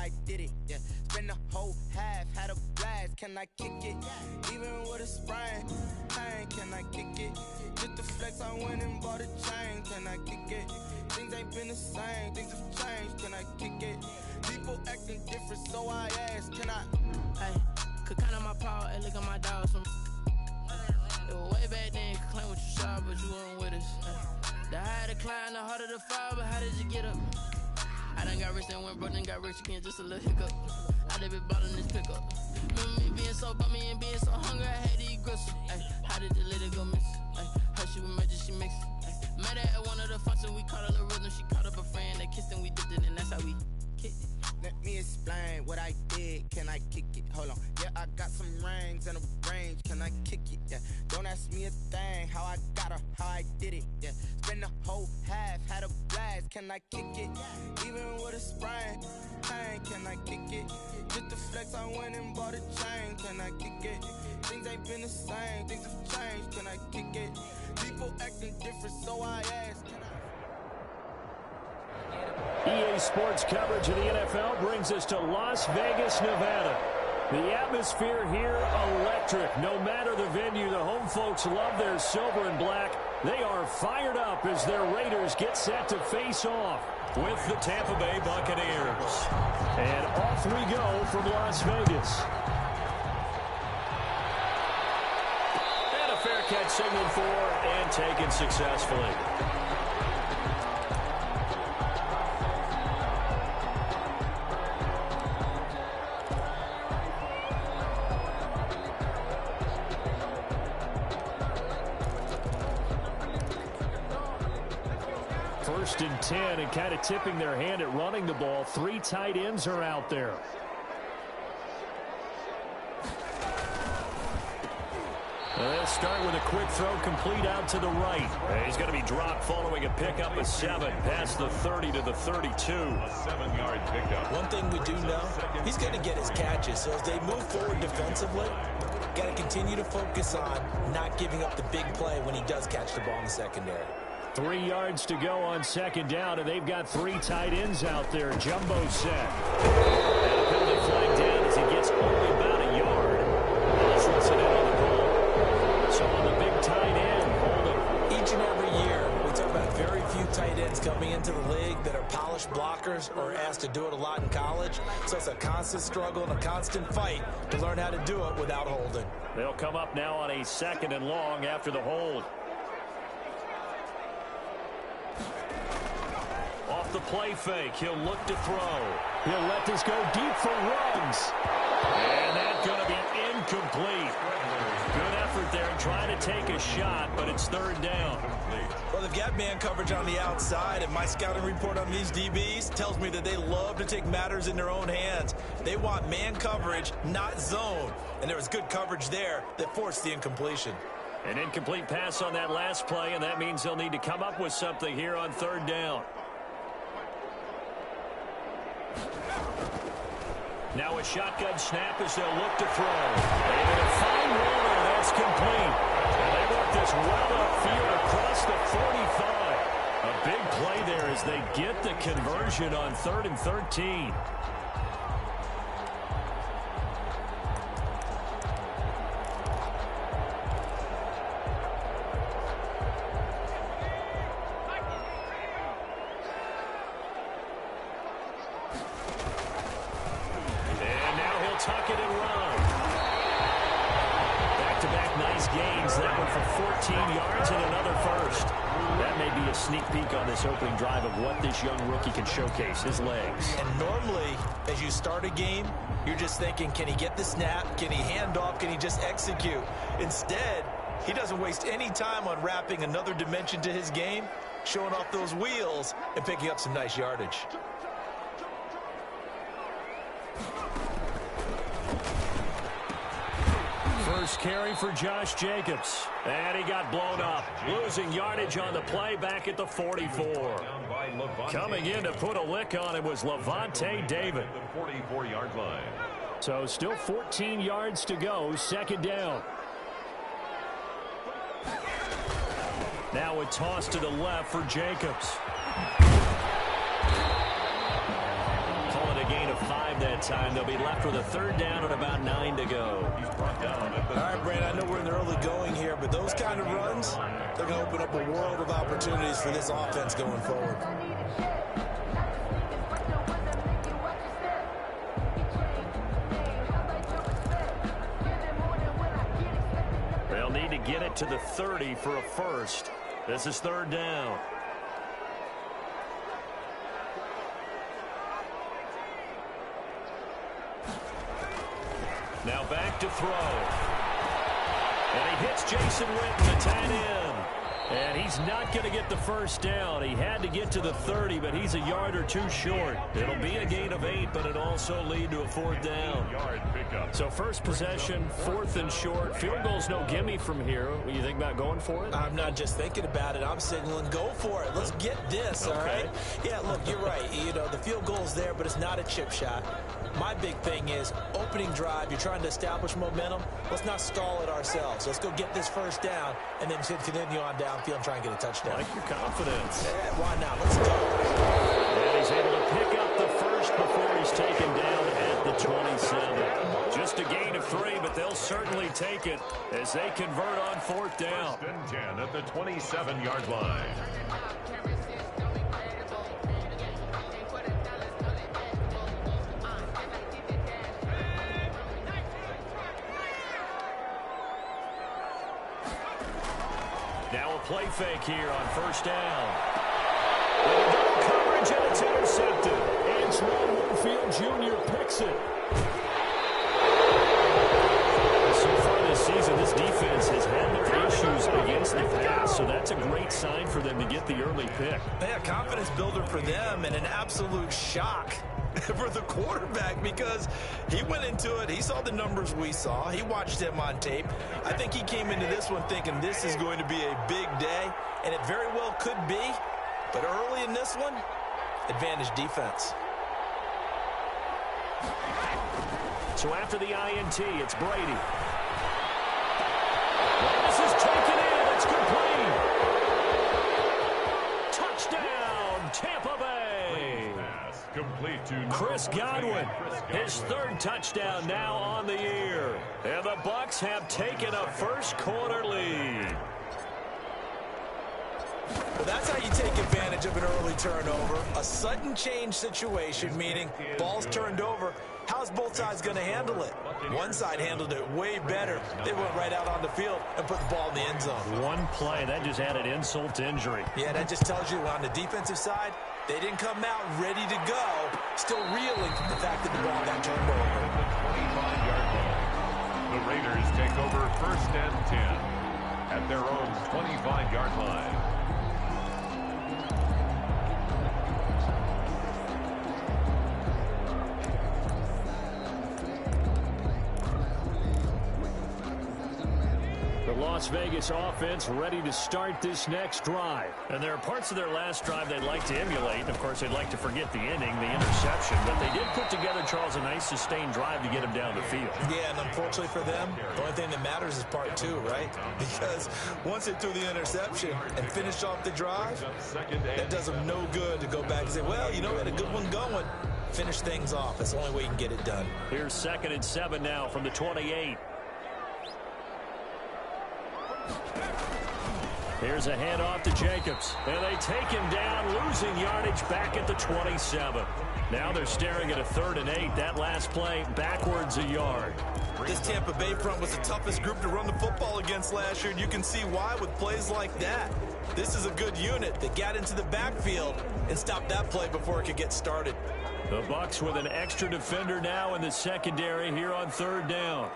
I did it, yeah. Spend the whole half, had a blast, can I kick it? Even with a sprain, pain, can I kick it? Just the flex, I went and bought a chain, can I kick it? Things ain't been the same, things have changed, can I kick it? People acting different, so I asked, can I? Hey, could count on my power, and look at my dogs from. It was way back then, you could claim what you saw, but you weren't with us. The higher the climb, the harder the fall, but how did you get up? I done got rich and went broke, then got rich again, just a little hiccup. I done been ballin' this pickup. Remember me being so bummy and being so hungry, I had to eat gristle. Ay, how did the lady go miss? Ay, how she was magic, she mixed. Met her at one of the functions, we caught her the rhythm, she caught up a friend, they kissed and we dipped it, and that's how we kicked it. Let me explain what I did, can I kick it? Hold on, yeah, I got some rings and a range, can I kick it? Yeah, don't ask me a thing, how I got her, how I did it, yeah. Spend the whole half, had a blast, can I kick it? Even with a sprain, pain, can I kick it? Just the flex, I went and bought a chain, can I kick it? Things ain't been the same, things have changed, can I kick it? People acting different, so I asked, can I? EA Sports coverage of the NFL brings us to Las Vegas, Nevada. The atmosphere here, electric. No matter the venue, the home folks love their silver and black. They are fired up as their Raiders get set to face off with the Tampa Bay Buccaneers. And off we go from Las Vegas. And a fair catch signaled for and taken successfully. First and 10, and kind of tipping their hand at running the ball. 3 tight ends are out there. They'll start with a quick throw complete out to the right. And he's going to be dropped following a pickup of 7 past the 30 to the 32. A 7-yard pickup. One thing we do know, he's going to get his catches. So as they move forward defensively, got to continue to focus on not giving up the big play when he does catch the ball in the secondary. 3 yards to go on second down, and they've got 3 tight ends out there. Jumbo set. And a penalty flag down as he gets only about a yard. Let's listen in on the call. So on the big tight end, holding. Each and every year, we talk about very few tight ends coming into the league that are polished blockers or asked to do it a lot in college. So it's a constant struggle and a constant fight to learn how to do it without holding. They'll come up now on a 2nd and long after the hold. Off the play fake, he'll look to throw. He'll let this go deep for Ruggs. And that's going to be incomplete. Good effort there trying to take a shot, but it's 3rd down. Well, they've got man coverage on the outside, and my scouting report on these DBs tells me that they love to take matters in their own hands. They want man coverage, not zone. And there was good coverage there that forced the incompletion. An incomplete pass on that last play, and that means they'll need to come up with something here on 3rd down. Now a shotgun snap as they'll look to throw. Able to find Warner. That's complete. And they work this well upfield across the 45. A big play there as they get the conversion on 3rd and 13. Tuck it and run. Back-to-back nice gains. That one for 14 yards and another first. That may be a sneak peek on this opening drive of what this young rookie can showcase, his legs. And normally, as you start a game, you're just thinking, can he get the snap? Can he hand off? Can he just execute? Instead, he doesn't waste any time on wrapping another dimension to his game, showing off those wheels, and picking up some nice yardage. First carry for Josh Jacobs. And he got blown up. Losing yardage on the play back at the 44. Coming in to put a lick on it was Levante David. The 44-yard line. So still 14 yards to go. 2nd down. Now a toss to the left for Jacobs. Call it a gain of 5 that time. They'll be left with a third down and about 9 to go. All right, Brandon, I know we're in the early going here, but those kind of runs, they're going to open up a world of opportunities for this offense going forward. They'll need to get it to the 30 for a first. This is third down. Now back to throw. And he hits Jason Witten, the tight end. And he's not going to get the first down. He had to get to the 30, but he's a yard or two short. It'll be a gain of 8, but it'll also lead to a fourth down. So first possession, fourth and short. Field goal's no gimme from here. What do you think about going for it? I'm not just thinking about it. I'm signaling go for it. Let's get this, all right? Yeah, look, you're right. You know, the field goal's there, but it's not a chip shot. My big thing is opening drive. You're trying to establish momentum. Let's not stall it ourselves. Let's go get this first down and then continue on downfield and try and get a touchdown. I like your confidence. Yeah, why not? Let's go. And he's able to pick up the first before he's taken down at the 27. Just a gain of 3, but they'll certainly take it as they convert on fourth down. First and 10 at the 27-yard line. Now a play fake here on first down. Double coverage, and it's intercepted. Antoine Winfield Jr. picks it. So far this season, this defense has had their issues against the pass, so that's a great sign for them to get the early pick. Yeah, confidence builder for them and an absolute shock for the quarterback because he went into it. He saw the numbers we saw. He watched him on tape. I think he came into this one thinking this is going to be a big day, and it very well could be. But early in this one, advantage defense. So after the INT, it's Brady. This is taken in. It's complete. Touchdown, Tampa Bay. Complete to Chris Godwin, his third touchdown now on the year. And the Bucs have taken a first quarter lead. Well, that's how you take advantage of an early turnover. A sudden change situation, meaning ball's turned over. How's both sides going to handle it? One side handled it way better. They went right out on the field and put the ball in the end zone. One play, that just added insult to injury. Yeah, that just tells you on the defensive side, they didn't come out ready to go, still reeling from the fact that the ball got turned over. The Raiders take over first and 10 at their own 25-yard line. Las Vegas offense ready to start this next drive. And there are parts of their last drive they'd like to emulate. Of course, they'd like to forget the inning, the interception. But they did put together, Charles, a nice sustained drive to get him down the field. Yeah, and unfortunately for them, the only thing that matters is part 2, right? Because once they threw the interception and finished off the drive, that does them no good to go back and say, well, you know, we had a good one going. Finish things off. That's the only way you can get it done. Here's 2nd and 7 now from the 28. Here's a handoff to Jacobs. And they take him down, losing yardage back at the 27. Now they're staring at a 3rd and 8. That last play, backwards a yard. This Tampa Bay front was the toughest group to run the football against last year, and you can see why with plays like that. This is a good unit that got into the backfield and stopped that play before it could get started. The Bucs with an extra defender now in the secondary here on 3rd down.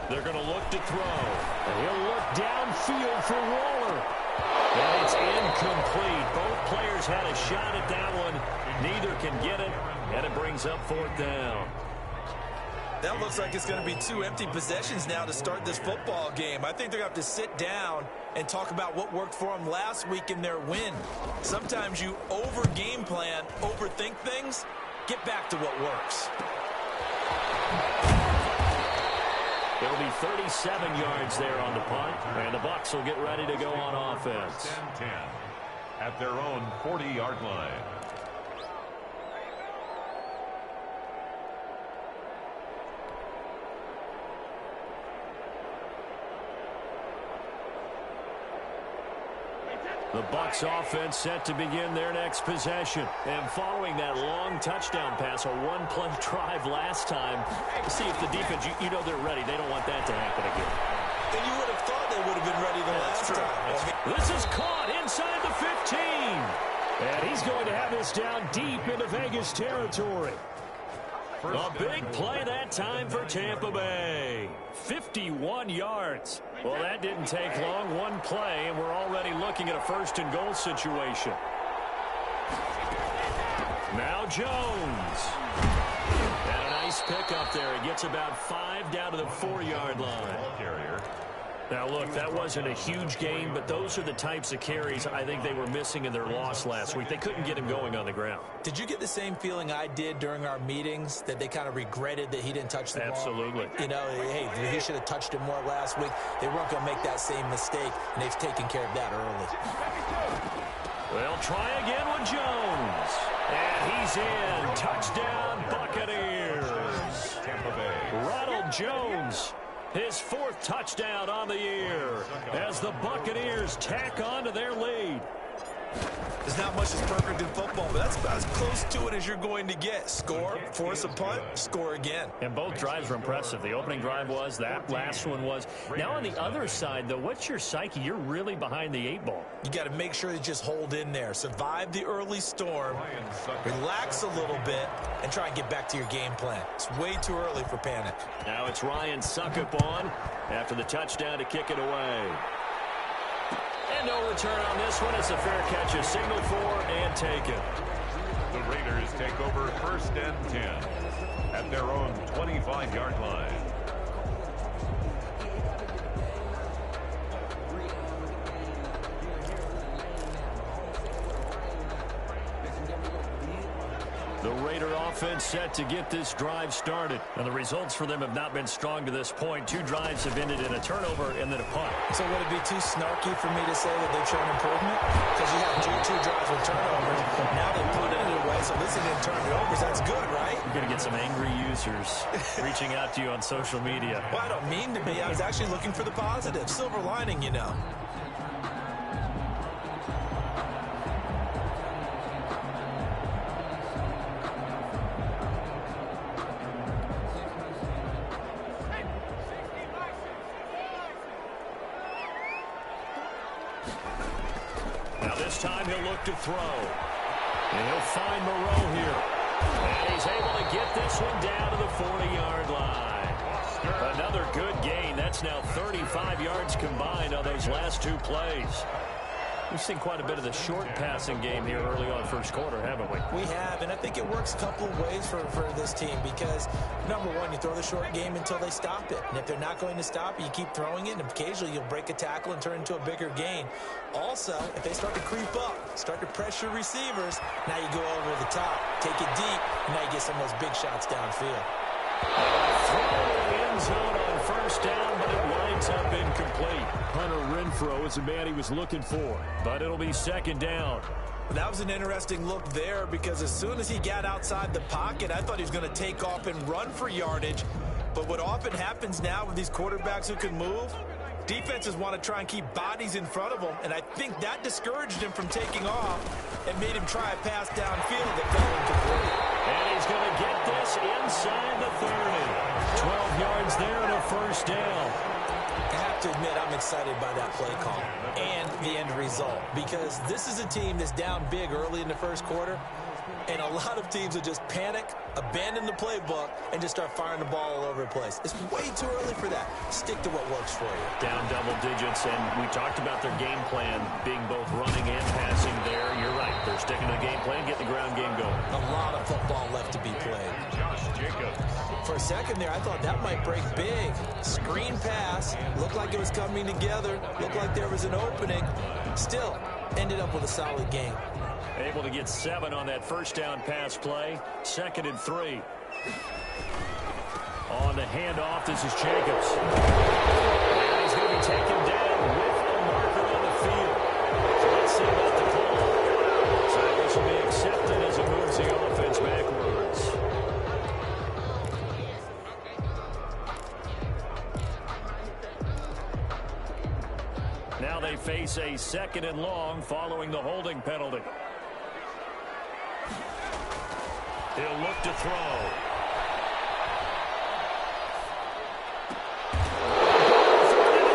They're going to look to throw. And he'll look downfield for Waller. And it's incomplete. Both players had a shot at that one. Neither can get it. And it brings up 4th down. That looks like it's going to be 2 empty possessions now to start this football game. I think they're going to have to sit down and talk about what worked for them last week in their win. Sometimes you over-game plan, overthink things. Get back to what works. It'll be 37 yards there on the punt, and the Bucs will get ready to go on offense. 10 at their own 40-yard line. The Bucs offense set to begin their next possession. And following that long touchdown pass, a one-play drive last time, see if the defense, you know they're ready. They don't want that to happen again. And you would have thought they would have been ready the last time. This is caught inside the 15. And he's going to have this down deep into Vegas territory. A big play that time for Tampa Bay. 51 yards. Well, that didn't take long. One play, and we're already looking at a first-and-goal situation. Now Jones. And a nice pickup there. He gets about 5 down to the 4-yard line. Carrier. Now, look, that wasn't a huge gain, but those are the types of carries I think they were missing in their loss last week. They couldn't get him going on the ground. Did you get the same feeling I did during our meetings, that they kind of regretted that he didn't touch the ball? Absolutely. You know, hey, he should have touched it more last week. They weren't going to make that same mistake, and they've taken care of that early. They'll try again with Jones. And he's in. Touchdown, Buccaneers. Tampa Bay. Ronald Jones, his 4th touchdown on the year as the Buccaneers tack on to their lead. There's not much that's perfect in football, but that's about as close to it as you're going to get. Score, force a punt, score again. And both drives were impressive. The opening drive was, that last one was. Now on the other side, though, what's your psyche? You're really behind the 8 ball. You got to make sure you just hold in there. Survive the early storm, relax a little bit, and try and get back to your game plan. It's way too early for panic. Now it's Ryan Suckup on after the touchdown to kick it away. And no return on this one. It's a fair catch, a signal for and taken. The Raiders take over 1st and 10 at their own 25-yard line. The Raider offense set to get this drive started. And the results for them have not been strong to this point. 2 drives have ended in a turnover and then a punt. So would it be too snarky for me to say that they've shown improvement? Because you have two drives with turnovers. Now they punted it away, so this isn't turnovers. That's good, right? You're going to get some angry users reaching out to you on social media. Well, I don't mean to be. I was actually looking for the positive. Silver lining, you know. This time he'll look to throw. And he'll find Moreau here. And he's able to get this one down to the 40-yard line. Another good gain. That's now 35 yards combined on those last 2 plays. We've seen quite a bit of the short passing game here early on first quarter, haven't we? We have, and I think it works a couple of ways for this team because, number one, you throw the short game until they stop it. And if they're not going to stop it, you keep throwing it, and occasionally you'll break a tackle and turn it into a bigger gain. Also, if they start to creep up, start to pressure receivers, now you go over the top, take it deep, and now you get some of those big shots downfield. Throwing end zone on first down, but it winds up incomplete. Hunter Renfrow is the man he was looking for, but it'll be 2nd down. That was an interesting look there because as soon as he got outside the pocket, I thought he was going to take off and run for yardage. But what often happens now with these quarterbacks who can move, defenses want to try and keep bodies in front of them, and I think that discouraged him from taking off and made him try a pass downfield that fell incomplete. And he's going to get this inside the 30. 12 yards there and a first down. I have to admit, I'm excited by that play call and the end result because this is a team that's down big early in the first quarter, and a lot of teams will just panic, abandon the playbook, and just start firing the ball all over the place. It's way too early for that. Stick to what works for you. Down double digits, and we talked about their game plan being both running and passing there. You're right. They're sticking to the game plan, getting the ground game going. A lot of football left to be played. Josh Jacobs. For a second there, I thought that might break big. Screen pass. Looked like it was coming together. Looked like there was an opening. Still, ended up with a solid game. Able to get 7 on that first down pass play. 2nd and 3. On the handoff, this is Jacobs. And he's going to be taken down with a marker on the field. So let's see about the call. So this will be accepted as it moves the offense backwards. Now they face a 2nd and long following the holding penalty. He'll look to throw.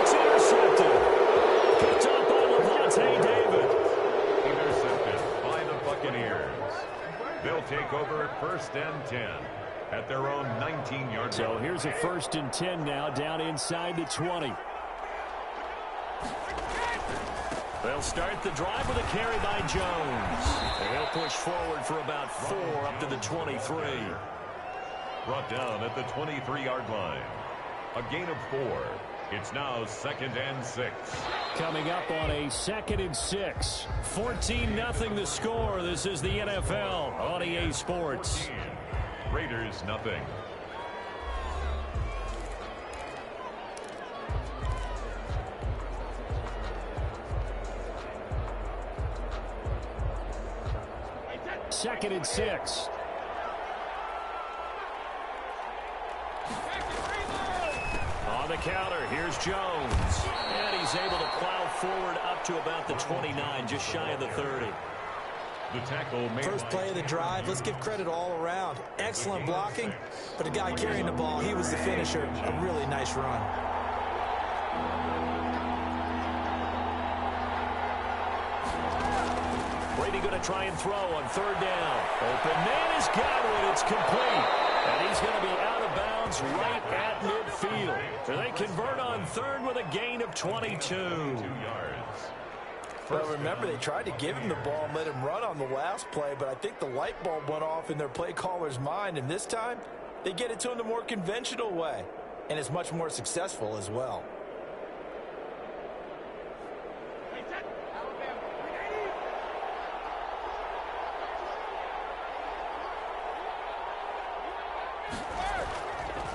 It's intercepted. Picked up on David. Intercepted by the Buccaneers. They'll take over 1st and 10 at their own 19-yard line. So here's a 1st and 10 now, down inside the 20. They'll start the drive with a carry by Jones. And he'll push forward for about 4 up to the 23. Brought down at the 23-yard line. A gain of 4. It's now 2nd and 6. Coming up on a 2nd and 6. 14-0 the score. This is the NFL on EA Sports. 14. Raiders nothing. Second and 6. On the counter, here's Jones. And he's able to plow forward up to about the 29, just shy of the 30. The tackle made. First play of the drive, let's give credit all around. Excellent blocking, but the guy carrying the ball, he was the finisher. A really nice run. Brady going to try and throw on 3rd down. Open man has got it. It's complete. And he's going to be out of bounds right at midfield. So they convert on 3rd with a gain of 22. 2 yards. Well, remember, they tried to give him the ball and let him run on the last play, but I think the light bulb went off in their play caller's mind, and this time they get it to him the more conventional way, and it's much more successful as well.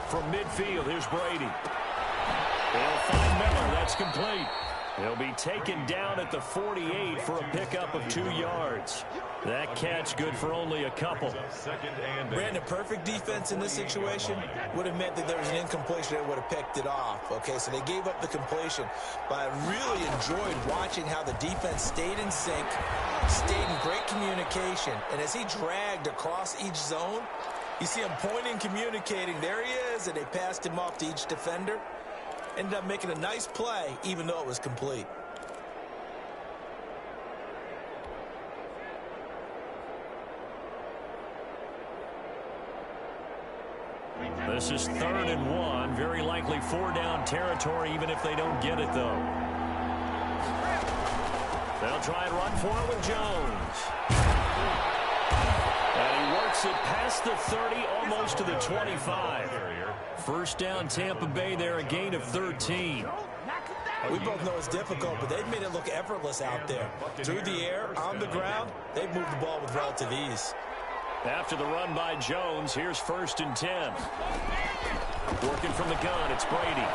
From midfield, here's Brady. They'll find Miller. That's complete. He'll be taken down at the 48 for a pickup of 2 yards. That catch good for only a couple. 2nd and 8. Brandon, perfect defense in this situation would have meant that there was an incompletion that would have picked it off. Okay, so they gave up the completion. But I really enjoyed watching how the defense stayed in sync, stayed in great communication. And as he dragged across each zone, you see him pointing, communicating. There he is, and they passed him off to each defender. Ended up making a nice play, even though it was complete. This is 3rd and 1. Very likely 4-down territory, even if they don't get it, though. They'll try and run for it with Jones. And he works it past the 30, almost to the 25. 1st down, Tampa Bay there, a gain of 13. We both know it's difficult, but they've made it look effortless out there. Through the air, on the ground, they've moved the ball with relative ease. After the run by Jones, here's 1st and 10. Working from the gun, it's Brady.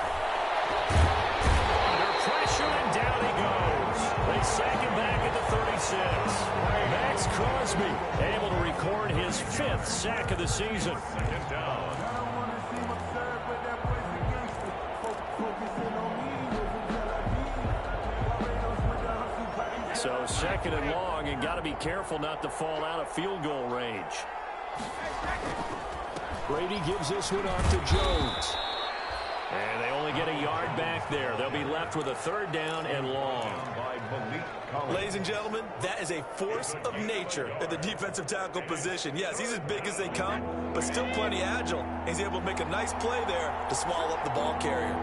Under pressure, and down he goes. They sack him back at the 36. Max Crosby able to record his 5th sack of the season. 2nd down. So 2nd and long, and got to be careful not to fall out of field goal range. Brady gives this one off to Jones. And they only get a yard back there. They'll be left with a 3rd down and long. Ladies and gentlemen, that is a force of nature at the defensive tackle position. Yes, he's as big as they come, but still plenty agile. He's able to make a nice play there to swallow up the ball carrier.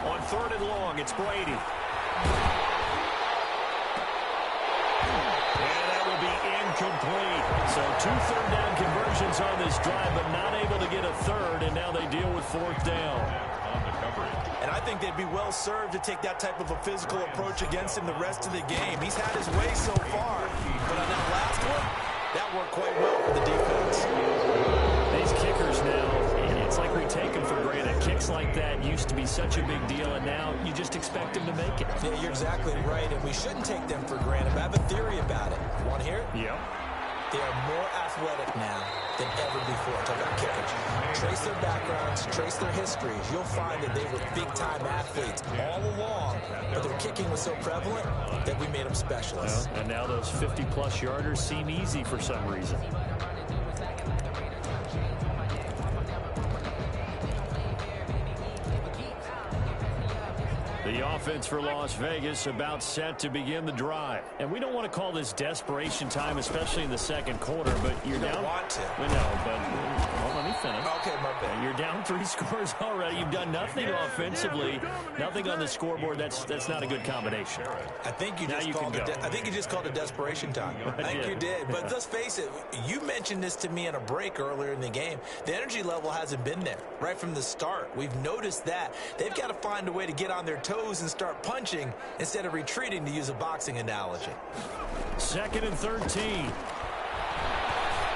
On 3rd and long, it's Brady. Incomplete. So 2 3rd-down conversions on this drive, but not able to get a 3rd, and now they deal with 4th down. On the coverage. And I think they'd be well served to take that type of a physical approach against him the rest of the game. He's had his way so far, but on that last one, that worked quite well for the defense. These kickers now, It's like we take them for granted. Kicks like that used to be such a big deal, and now you just expect them to make it. Yeah, you're exactly right, and we shouldn't take them for granted. But I have a theory about it. You want to hear it? Yep. They are more athletic now than ever before. Talk about kickers. Trace their backgrounds, trace their histories. You'll find that they were big-time athletes all along, but their kicking was so prevalent that we made them specialists. Well, and now those 50-plus yarders seem easy for some reason. The offense for Las Vegas about set to begin the drive. And we don't want to call this desperation time, especially in the second quarter, but you're down. You don't want to. We know, but well, let me finish. Okay, my bad. You're down 3 scores already. You've done nothing offensively, nothing on the scoreboard. That's not a good combination. I think you just called it desperation time. I think you did. But let's face it, you mentioned this to me in a break earlier in the game. The energy level hasn't been there right from the start. We've noticed that. They've got to find a way to get on their toes and start punching instead of retreating, to use a boxing analogy. 2nd and 13.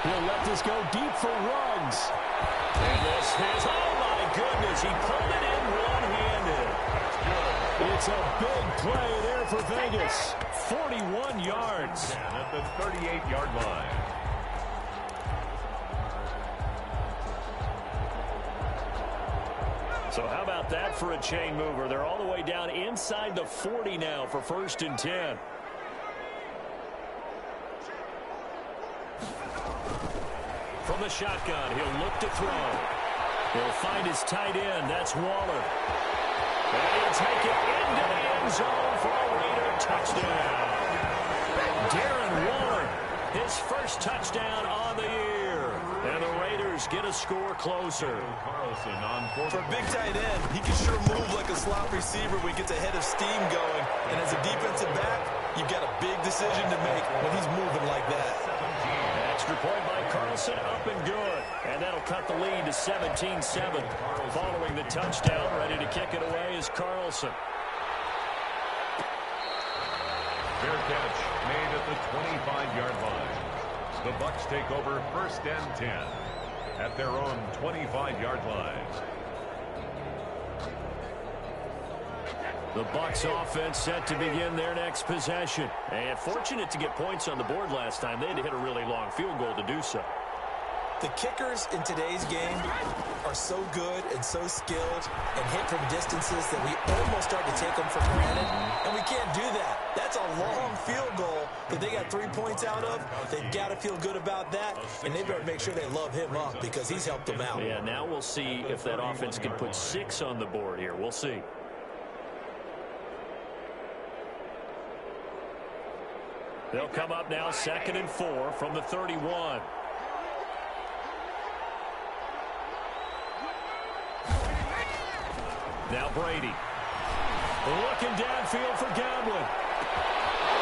He'll let this go deep for Ruggs. And this is, oh my goodness, he pulled it in one-handed. It's a big play there for Vegas. 41 yards. At the 38-yard line. So how about that for a chain mover? They're all the way down inside the 40 now for 1st and 10. From the shotgun, he'll look to throw. He'll find his tight end. That's Waller. And he'll take it into the end zone for a Raider touchdown. Darren Waller, his first touchdown on the year. And the Raiders get a score closer. For a big tight end, he can sure move like a slot receiver when he gets a head of steam going. And as a defensive back, you've got a big decision to make when he's moving like that. Extra point by Carlson, up and good. And that'll cut the lead to 17-7. Following the touchdown, ready to kick it away is Carlson. Fair catch made at the 25-yard line. The Bucs take over 1st and 10 at their own 25-yard line. The Bucs offense set to begin their next possession. And fortunate to get points on the board last time. They had to hit a really long field goal to do so. The kickers in today's game are so good and so skilled and hit from distances that we almost start to take them for granted. And we can't do that. That's a long field goal that they got 3 points out of. They've got to feel good about that, and they better make sure they love him up because he's helped them out. Yeah, now we'll see if that offense can put 6 on the board here. We'll see. They'll come up now 2nd and 4 from the 31. Now Brady. Looking downfield for Godwin.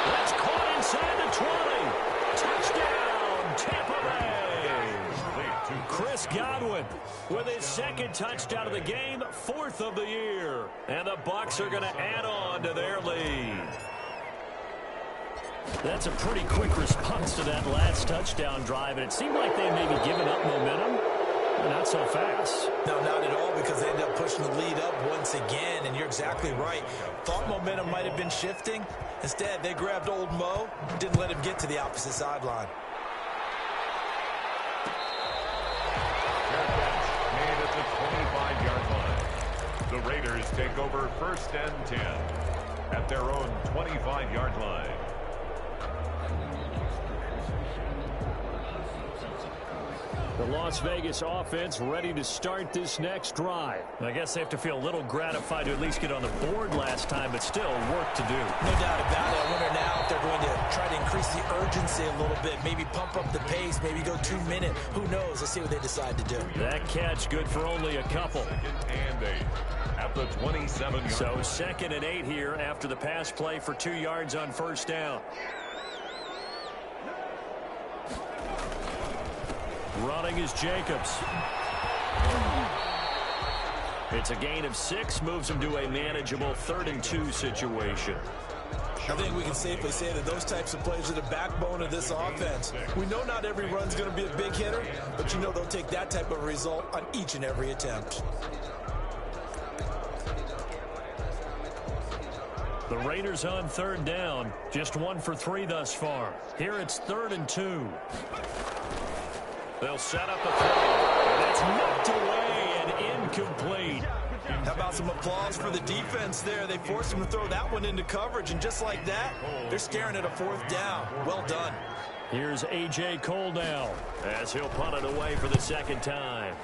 That's caught inside the 20. Touchdown, Tampa Bay. Chris Godwin with his 2nd touchdown of the game, 4th of the year. And the Bucs are going to add on to their lead. That's a pretty quick response to that last touchdown drive, and it seemed like they maybe given up momentum. Not so fast. No, not at all, because they ended up pushing the lead up once again, and you're exactly right. Thought momentum might have been shifting. Instead, they grabbed old Mo, didn't let him get to the opposite sideline. Made at the 25-yard line. The Raiders take over 1st and 10 at their own 25-yard line. The Las Vegas offense ready to start this next drive. I guess they have to feel a little gratified to at least get on the board last time, but still work to do. No doubt about it. I wonder now if they're going to try to increase the urgency a little bit, maybe pump up the pace, maybe go 2 minutes. Who knows? Let's see what they decide to do. That catch good for only a couple. 2nd and 8 at the 27-yard. So 2nd and 8 here after the pass play for 2 yards on 1st down. Running is Jacobs. It's a gain of 6, moves him to a manageable 3rd and 2 situation. I think we can safely say that those types of plays are the backbone of this offense. We know not every run's going to be a big hitter, but you know they'll take that type of result on each and every attempt. The Raiders on third down, just 1 for 3 thus far. Here it's 3rd and 2. They'll set up a throw. That's knocked away and incomplete. How about some applause for the defense there? They forced him to throw that one into coverage, and just like that, they're staring at a 4th down. Well done. Here's A.J. Cole now as he'll punt it away for the 2nd time.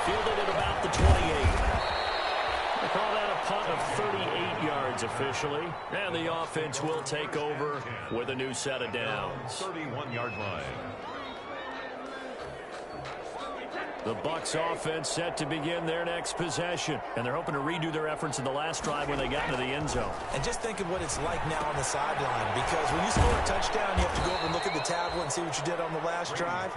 Fielded at about the 28. They call that a punt of 38 yards officially. And the offense will take over with a new set of downs. 31-yard line. The Bucs offense set to begin their next possession. And they're hoping to redo their efforts in the last drive when they got into the end zone. And just think of what it's like now on the sideline, because when you score a touchdown, you have to go over and look at the tablet and see what you did on the last drive.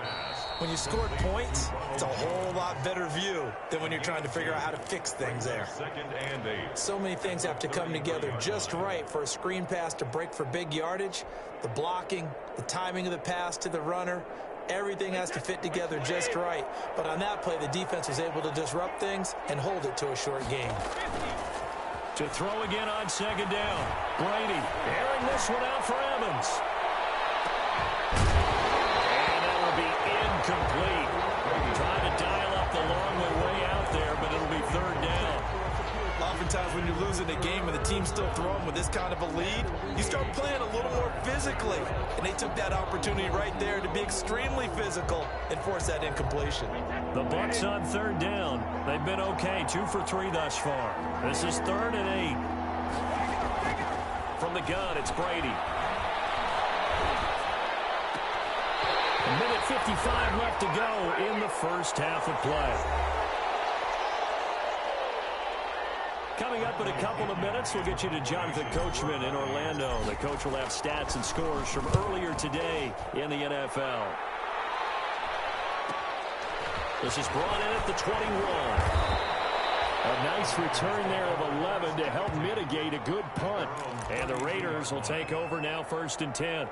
When you scored points, it's a whole lot better view than when you're trying to figure out how to fix things there. 2nd and 8. So many things have to come together just right for a screen pass to break for big yardage. The blocking, the timing of the pass to the runner, everything has to fit together just right. But on that play, the defense was able to disrupt things and hold it to a short game. To throw again on 2nd down. Brady airing this one out for Evans. And that will be incomplete. Trying to dial up the long way out there, but it'll be 3rd down. Oftentimes when you're losing a game and the team's still throwing with this kind of a lead, you start playing a little more physically. And they took that opportunity right there to be extremely physical and force that incompletion. The Bucs on 3rd down. They've been okay, 2 for 3 thus far. This is 3rd and 8. From the gun, it's Brady. A minute 55 left to go in the first half of play. Coming up in a couple of minutes, we'll get you to Jonathan Coachman in Orlando. The coach will have stats and scores from earlier today in the NFL. This is brought in at the 21. A nice return there of 11 to help mitigate a good punt. And the Raiders will take over now 1st and 10.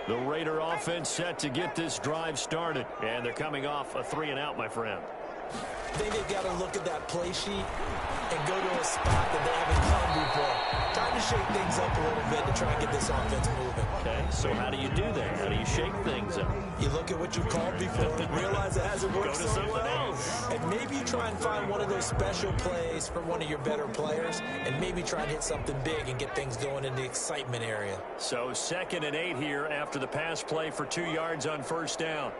The Raider offense set to get this drive started. And they're coming off a 3-and-out, my friend. I think they've got to look at that play sheet and go to a spot that they haven't done before. Time to shake things up a little bit to try and get this offense moving. Okay, so how do you do that? How do you shake things up? You look at what you called before, realize it hasn't worked so well, and maybe you try and find one of those special plays for one of your better players, and maybe try and hit something big and get things going in the excitement area. So 2nd and 8 here after the pass play for 2 yards on 1st down.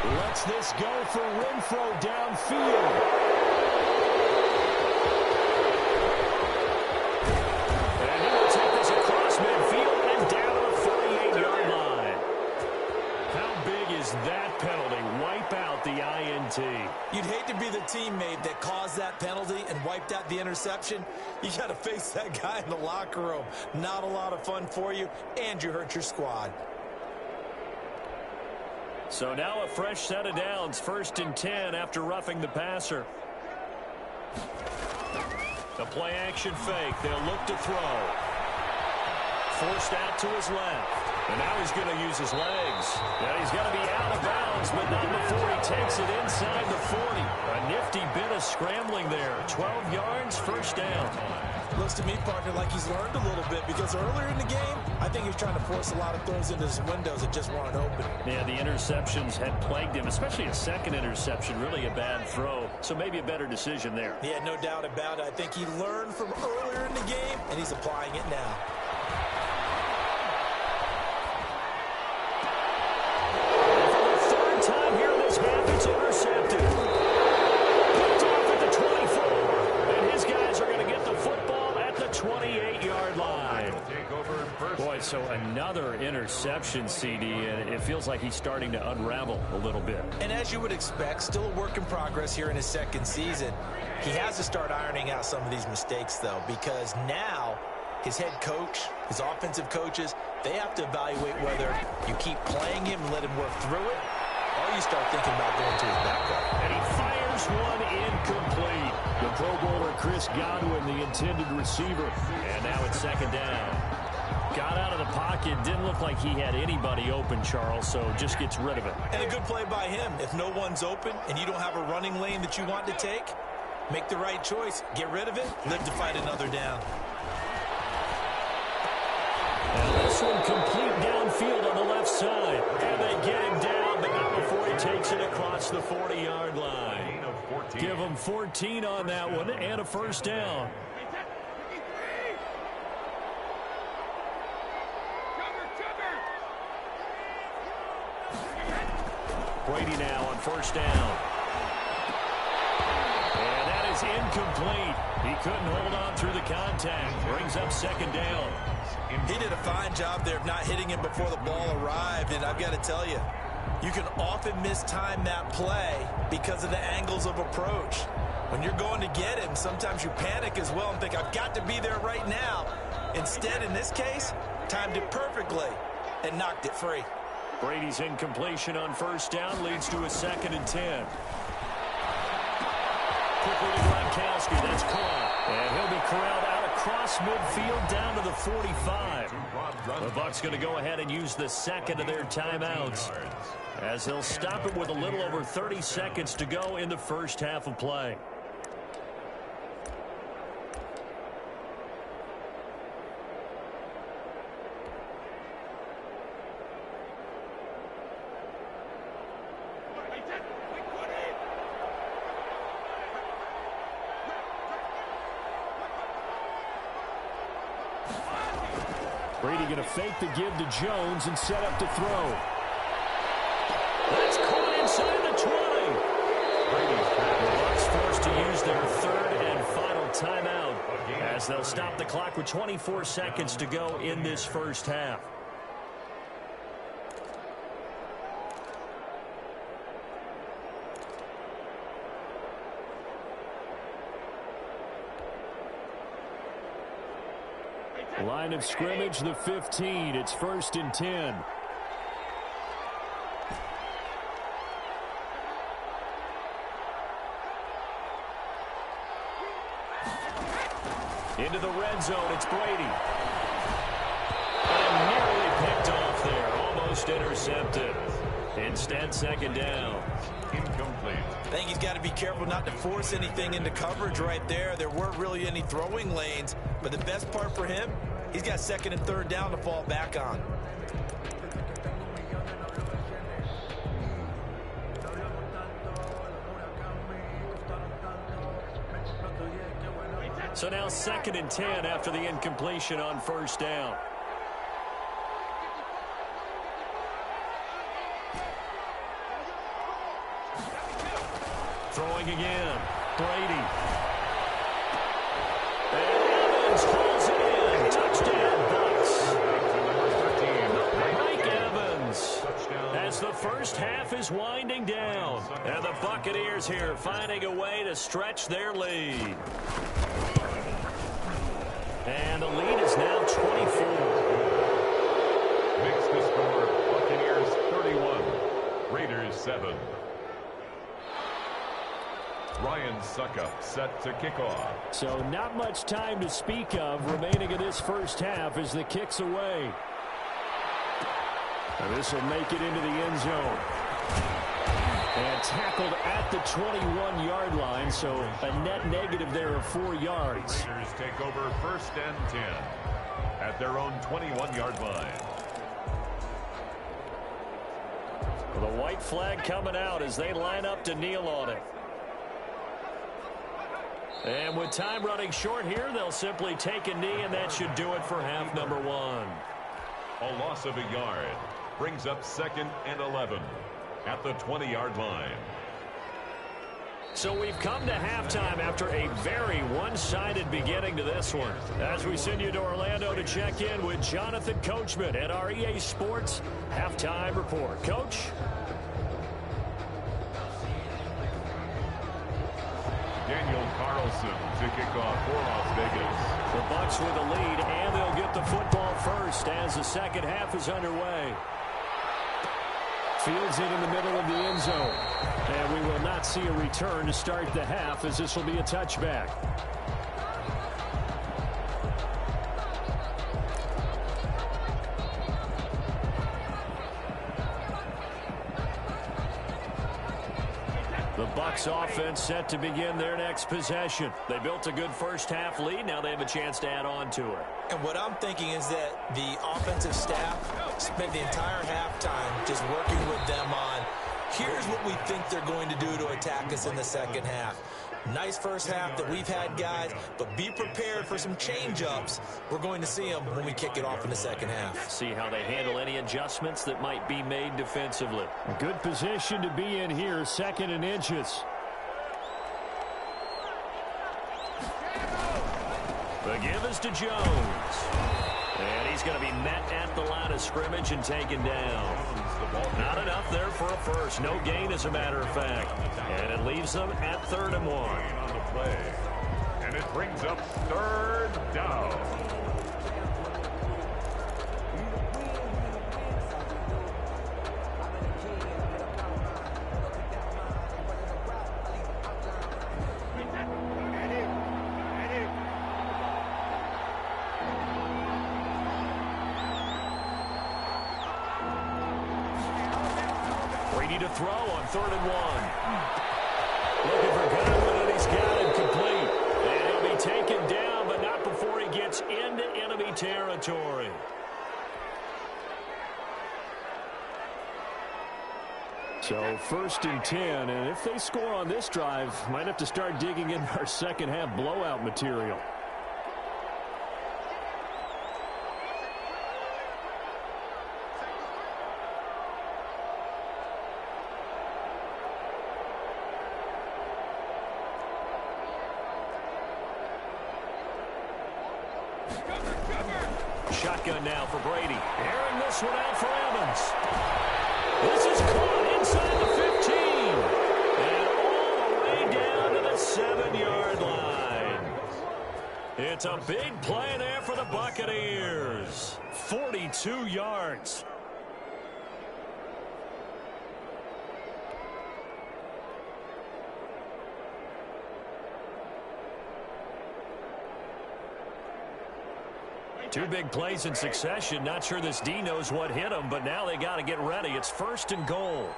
Lets this go for Renfro downfield. And he will take this across midfield and down to the 48-yard line. How big is that penalty? Wipe out the INT. You'd hate to be the teammate that caused that penalty and wiped out the interception. You got to face that guy in the locker room. Not a lot of fun for you, and you hurt your squad. So now a fresh set of downs, 1st and 10 after roughing the passer. A play action fake. They'll look to throw. Forced out to his left. And now he's going to use his legs. And he's going to be out of bounds, but not before he takes it inside the 40. A nifty bit of scrambling there. 12 yards, 1st down. Looks to me, partner, like he's learned a little bit, because earlier in the game, I think he was trying to force a lot of throws into his windows that just weren't open. Yeah, the interceptions had plagued him, especially a second interception, really a bad throw. So maybe a better decision there. Yeah, no doubt about it. I think he learned from earlier in the game, and he's applying it now. For the 3rd time here another interception, CD, and it feels like he's starting to unravel a little bit. And as you would expect, still a work in progress here in his second season. He has to start ironing out some of these mistakes, though, because now his head coach, his offensive coaches, they have to evaluate whether you keep playing him and let him work through it, or you start thinking about going to his backup. And he fires one incomplete. The Pro Bowler Chris Godwin, the intended receiver. And now it's second down. Got out of the pocket. Didn't look like he had anybody open, Charles, so just gets rid of it. And a good play by him. If no one's open and you don't have a running lane that you want to take, make the right choice. Get rid of it. Live to fight another down. And this one complete downfield on the left side. And they get him down, but not before he takes it across the 40-yard line. Give him 14 on that one and a first down. Brady now on first down. And that is incomplete. He couldn't hold on through the contact. Brings up second down. He did a fine job there of not hitting him before the ball arrived, and I've got to tell you, you can often mistime that play because of the angles of approach. When you're going to get him, sometimes you panic as well and think, I've got to be there right now. Instead, in this case, timed it perfectly and knocked it free. Brady's incompletion on first down leads to a 2nd and 10. Quickly to Gronkowski. That's caught. And he'll be corralled out across midfield down to the 45. The Bucs going to go ahead and use the second of their timeouts, as they'll stop it with a little over 30 seconds to go in the first half of play. Brady going to fake the give to Jones and set up to throw. That's caught inside the 20. The Bucs forced to use their third and final timeout, as they'll stop the clock with 24 seconds to go in this first half. Line of scrimmage, the 15. It's 1st and 10. Into the red zone, it's Brady. And nearly picked off there, almost intercepted. Instead, second down. Incomplete. I think he's got to be careful not to force anything into coverage right there. There weren't really any throwing lanes, but the best part for him, he's got 2nd and 3rd down to fall back on. So now 2nd and 10 after the incompletion on first down. Throwing again. Brady. And Evans pulls it in. Touchdown, Bucs. Mike Evans. As the first half is winding down. And the Buccaneers here finding a way to stretch their lead. And the lead is now 24. Makes the score Buccaneers 31, Raiders 7. Ryan Suckup set to kick off. So not much time to speak of remaining in this first half as the kick's away. And this will make it into the end zone. And tackled at the 21-yard line, so a net negative there of 4 yards. Raiders take over 1st and 10 at their own 21-yard line. The white flag coming out as they line up to kneel on it. And with time running short here, they'll simply take a knee, and that should do it for half number 1. A loss of a yard brings up 2nd and 11 at the 20-yard line. So we've come to halftime after a very one-sided beginning to this one. As we send you to Orlando to check in with Jonathan Coachman at our EA Sports Halftime Report. Coach? Daniel Carlson to kick off for Las Vegas. The Bucks with the lead, and they'll get the football first as the second half is underway. Fields it in the middle of the end zone. And we will not see a return to start the half, as this will be a touchback. The Bucks offense set to begin their next possession. They built a good first half lead. Now they have a chance to add on to it. And what I'm thinking is that the offensive staff spent the entire halftime just working with them on, here's what we think they're going to do to attack us in the second half. Nice first half that we've had, guys, but be prepared for some change-ups. We're going to see them when we kick it off in the second half. See how they handle any adjustments that might be made defensively. A good position to be in here, 2nd and inches. The give is to Jones. And he's going to be met at the line of scrimmage and taken down. Not enough there for a first. No gain, as a matter of fact. And it leaves them at 3rd and 1. On the play. And it brings up 3rd down. To throw on 3rd and 1. Looking for Godwin, and he's got it complete. And he'll be taken down, but not before he gets into enemy territory. So 1st and 10, and if they score on this drive, might have to start digging in our second half blowout material. Shotgun now for Brady. Airing this one out for Evans. This is caught inside the 15. And all the way down to the 7-yard line. It's a big play there for the Buccaneers. 42 yards. Two big plays in succession. Not sure this D knows what hit him, but now they got to get ready. It's 1st and goal.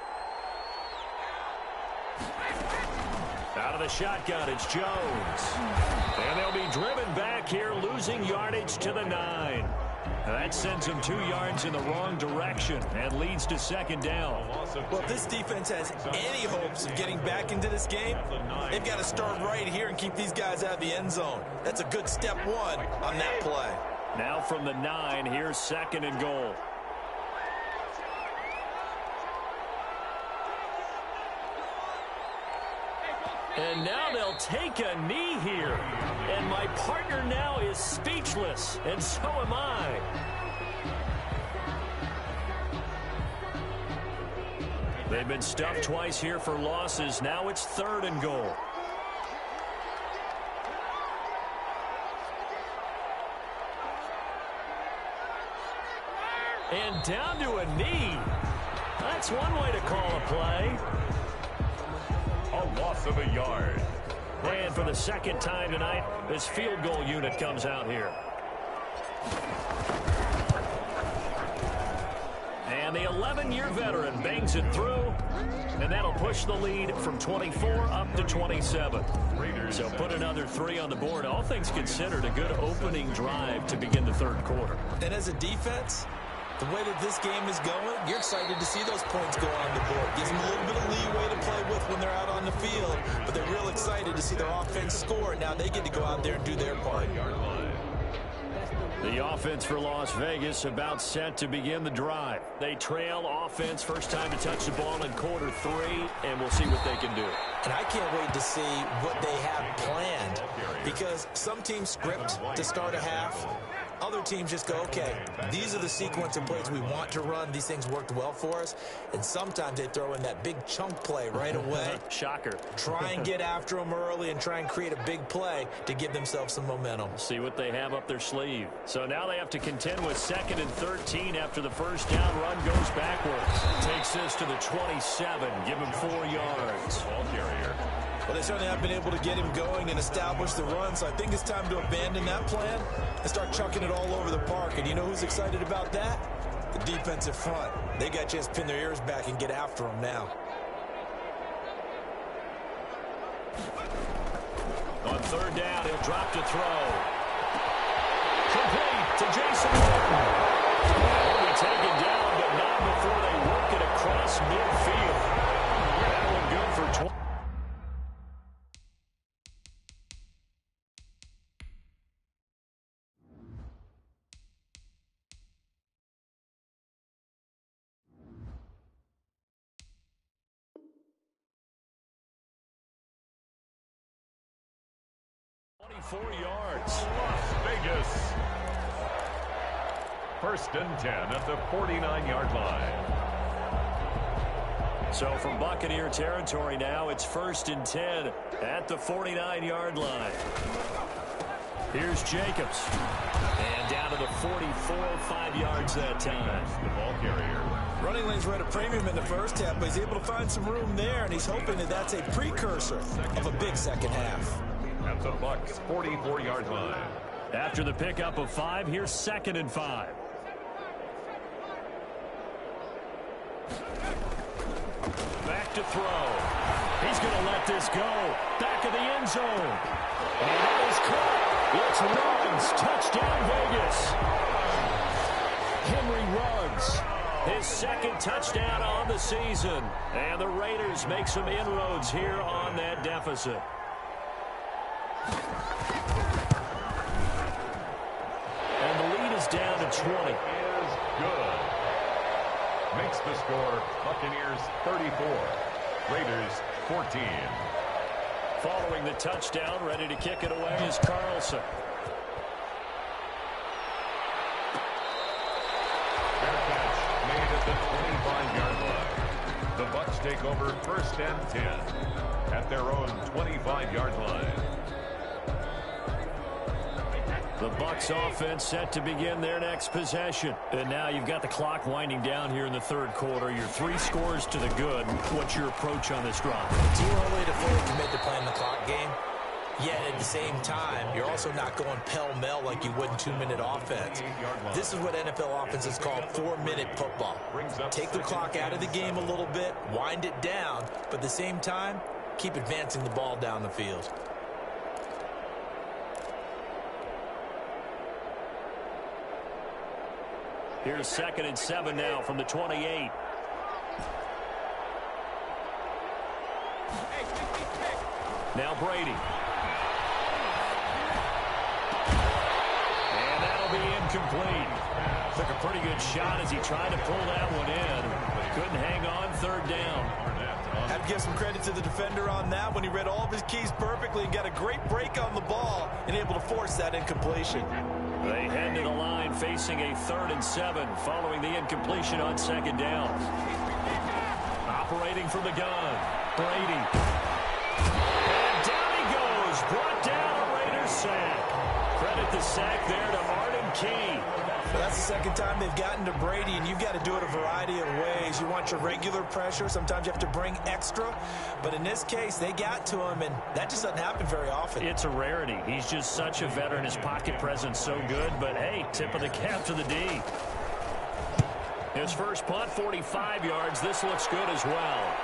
Out of the shotgun, it's Jones. And they'll be driven back here, losing yardage to the 9. That sends them 2 yards in the wrong direction and leads to 2nd down. Well, if this defense has any hopes of getting back into this game, they've got to start right here and keep these guys out of the end zone. That's a good step 1 on that play. Now from the 9, here's 2nd and goal. And now they'll take a knee here. And my partner now is speechless, and so am I. They've been stuffed twice here for losses. Now it's 3rd and goal. And down to a knee. That's one way to call a play. A loss of a yard. And for the 2nd time tonight, this field goal unit comes out here. And the 11-year veteran bangs it through. And that'll push the lead from 24 up to 27. So put another 3 on the board. All things considered, a good opening drive to begin the 3rd quarter. And as a defense, the way that this game is going, you're excited to see those points go on the board. Gives them a little bit of leeway to play with when they're out on the field, but they're real excited to see their offense score, and now they get to go out there and do their part. The offense for Las Vegas about set to begin the drive. They trail offense, first time to touch the ball in quarter 3, and we'll see what they can do. And I can't wait to see what they have planned, because some teams script to start a half. Other teams just go, okay, these are the sequence of plays we want to run. These things worked well for us. And sometimes they throw in that big chunk play right away. Shocker. Try and get after them early and try and create a big play to give themselves some momentum. See what they have up their sleeve. So now they have to contend with 2nd and 13 after the first down run goes backwards. Takes this to the 27. Give him 4 yards. Ball carrier. Well, they certainly have been able to get him going and establish the run, so I think it's time to abandon that plan and start chucking it all over the park. And you know who's excited about that? The defensive front. They got a chance to pin their ears back and get after him now. On 3rd down, he'll drop to throw. Complete to Jason Witten. He'll be taken down, but not before they work it across midfield. That one good for 20. Yards. Las Vegas. 1st and 10 at the 49-yard line. So from Buccaneer territory now, it's 1st and 10 at the 49-yard line. Here's Jacobs. And down to the 44, 5 yards that time. The ball carrier. Running lanes were at a premium in the first half, but he's able to find some room there, and he's hoping that that's a precursor of a big second half. At the Bucs' 44-yard line. After the pickup of 5, here's 2nd and 5. Back to throw. He's going to let this go. Back of the end zone. And that is caught. It's Ruggs. Touchdown, Vegas. Henry Ruggs. His 2nd touchdown on the season. And the Raiders make some inroads here on that deficit. And the lead is down to 20. Is good. Makes the score Buccaneers 34, Raiders 14. Following the touchdown, ready to kick it away is Carlson. Fair catch made at the 25-yard line. The Bucs take over 1st and 10 at their own 25-yard line. The Bucs offense set to begin their next possession. And now you've got the clock winding down here in the 3rd quarter. You're 3 scores to the good. What's your approach on this drive? Too early to fully commit to playing the clock game. Yet at the same time, you're also not going pell-mell like you would in 2-minute offense. This is what NFL offenses call 4-minute football. Take the clock out of the game a little bit, wind it down, but at the same time, keep advancing the ball down the field. Here's 2nd and 7 now from the 28. Now Brady. And that'll be incomplete. Took a pretty good shot as he tried to pull that one in. Couldn't hang on, 3rd down. Have to give some credit to the defender on that when he read all of his keys perfectly and got a great break on the ball and able to force that incompletion. They head to the line facing a 3rd and 7 following the incompletion on 2nd down. Operating from the gun, Brady. And down he goes, brought down a Raiders sack. Credit the sack there to Arden Key. Well, that's the 2nd time they've gotten to Brady, and you've got to do it a variety of ways. You want your regular pressure. Sometimes you have to bring extra. But in this case, they got to him, and that just doesn't happen very often. It's a rarity. He's just such a veteran. His pocket presence so good. But, hey, tip of the cap to the D. His first punt, 45 yards. This looks good as well.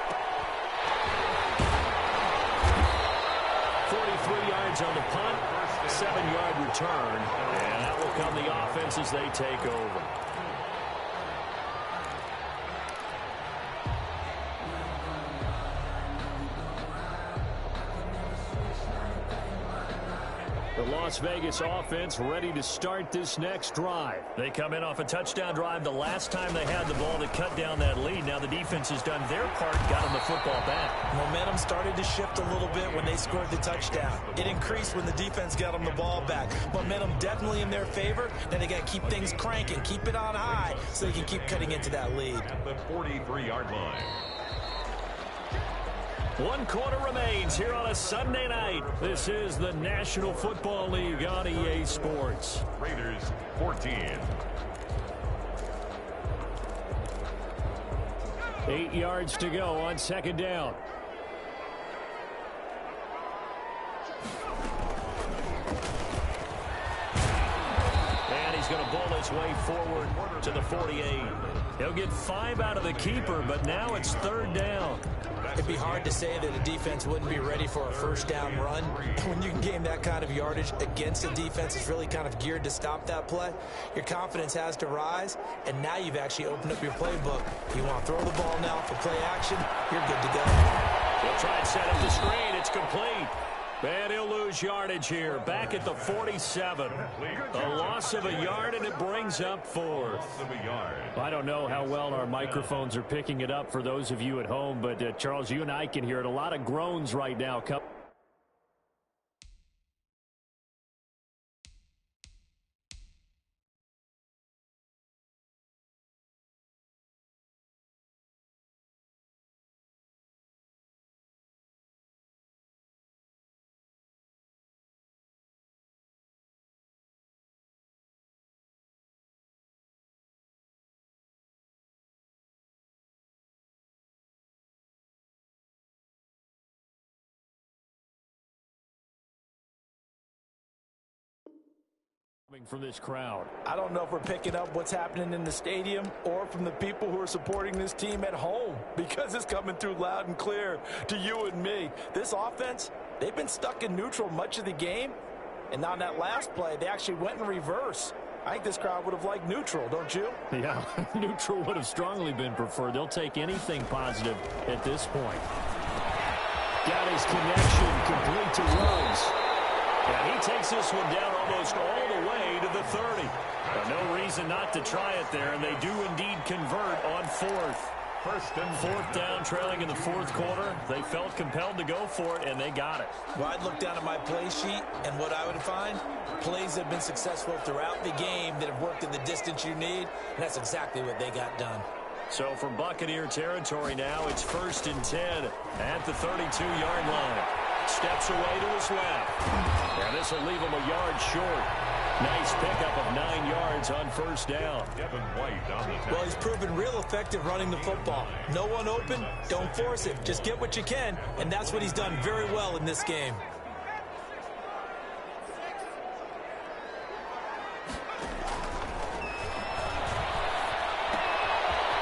43 yards on the punt, 7-yard return. And that will come the offense as they take over. The Las Vegas offense ready to start this next drive. They come in off a touchdown drive the last time they had the ball to cut down that lead. Now the defense has done their part, got them the football back. Momentum started to shift a little bit when they scored the touchdown. It increased when the defense got them the ball back. Momentum definitely in their favor. Now they got to keep things cranking, keep it on high so they can keep cutting into that lead. At the 43-yard line. 1 quarter remains here on a Sunday night. This is the National Football League on EA Sports. Raiders 14. 8 yards to go on second down. And he's going to bull his way forward to the 48. He'll get 5 out of the keeper, but now it's third down. It'd be hard to say that a defense wouldn't be ready for a first down run. When you can gain that kind of yardage against a defense that's really kind of geared to stop that play, your confidence has to rise, and now you've actually opened up your playbook. You want to throw the ball now for play action, you're good to go. He'll try and set up the screen. It's complete. And he'll lose yardage here. Back at the 47. A loss of a yard, and it brings up fourth. I don't know how well our microphones are picking it up for those of you at home, but Charles, you and I can hear it. A lot of groans right now. From this crowd. I don't know if we're picking up what's happening in the stadium or from the people who are supporting this team at home, because it's coming through loud and clear to you and me. This offense, they've been stuck in neutral much of the game, and on that last play, they actually went in reverse. I think this crowd would have liked neutral, don't you? Yeah, neutral would have strongly been preferred. They'll take anything positive at this point. Got his connection complete to Ruggs. And he takes this one down almost all the way to the 30. But no reason not to try it there, and they do indeed convert on fourth. Fourth down, trailing in the fourth quarter. They felt compelled to go for it, and they got it. Well, I'd look down at my play sheet, and what I would find, plays that have been successful throughout the game that have worked in the distance you need, and that's exactly what they got done. So from Buccaneer territory now, it's 1st and 10 at the 32-yard line. Steps away to his left. And this will leave him a yard short. Nice pickup of 9 yards on first down. Well, he's proven real effective running the football. No one open, don't force it. Just get what you can, and that's what he's done very well in this game.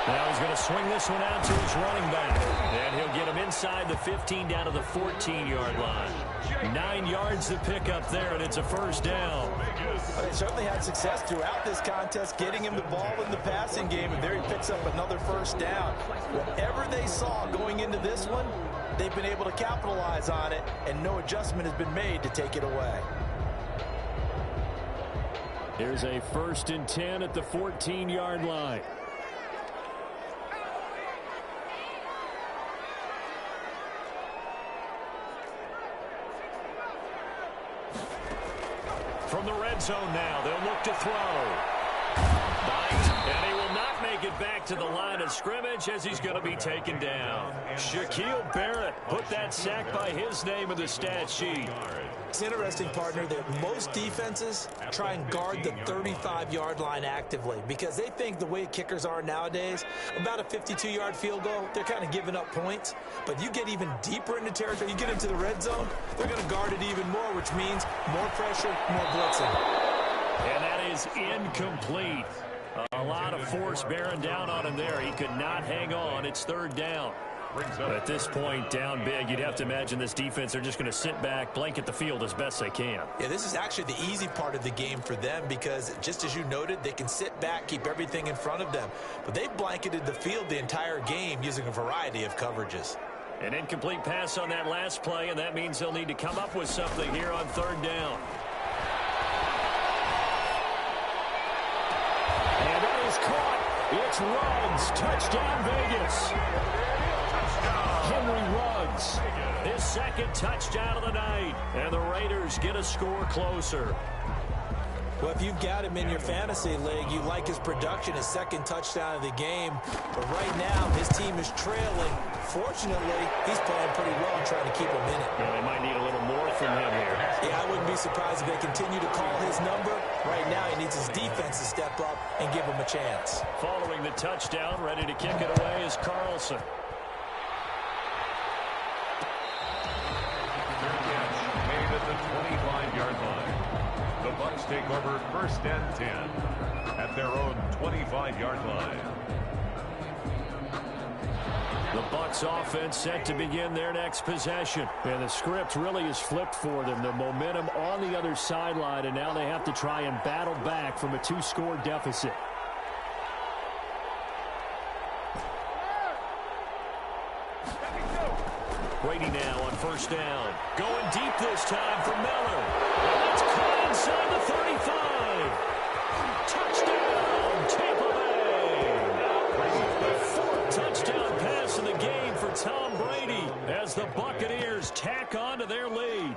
Now he's going to swing this one out to his running back. And he'll get him inside the 15 down to the 14-yard line. 9 yards to pick up there, and it's a first down. Well, they certainly had success throughout this contest, getting him the ball in the passing game, and there he picks up another first down. Whatever they saw going into this one, they've been able to capitalize on it, and no adjustment has been made to take it away. Here's a 1st and 10 at the 14-yard line. From the red zone now, they'll look to throw. And he will not make it back to the line of scrimmage as he's going to be taken down. Shaquille Barrett put that sack by his name in the stat sheet. It's interesting, partner, that most defenses try and guard the 35-yard line actively because they think the way kickers are nowadays, about a 52-yard field goal, they're kind of giving up points. But you get even deeper into territory, you get into the red zone, they're going to guard it even more, which means more pressure, more blitzing. And that is incomplete. A lot of force bearing down on him there. He could not hang on. It's third down. But at this point, down big, you'd have to imagine this defense, they're just going to sit back, blanket the field as best they can. Yeah, this is actually the easy part of the game for them because, just as you noted, they can sit back, keep everything in front of them. But they've blanketed the field the entire game using a variety of coverages. An incomplete pass on that last play, and that means they'll need to come up with something here on third down. It's Ruggs. Touchdown, Vegas. Henry Ruggs, his second touchdown of the night. And the Raiders get a score closer. Well, if you've got him in your fantasy league, you like his production, his second touchdown of the game. But right now, his team is trailing. Fortunately, he's playing pretty well and trying to keep him in it. Yeah, they might need a little more from him here. Yeah, I wouldn't be surprised if they continue to call his number. Right now, he needs his defense to step up and give him a chance. Following the touchdown, ready to kick it away is Carlson. Made at the 25-yard line. The Bucs take over 1st and 10 at their own 25-yard line. The Bucs offense set to begin their next possession. And the script really is flipped for them. The momentum on the other sideline, and now they have to try and battle back from a 2-score deficit. Brady now on 1st down. Going deep this time for Miller. And it's caught inside the 35. Touchdown, Tampa Bay. The 4th touchdown pass of the game for Tom Brady as the Buccaneers tack on to their lead.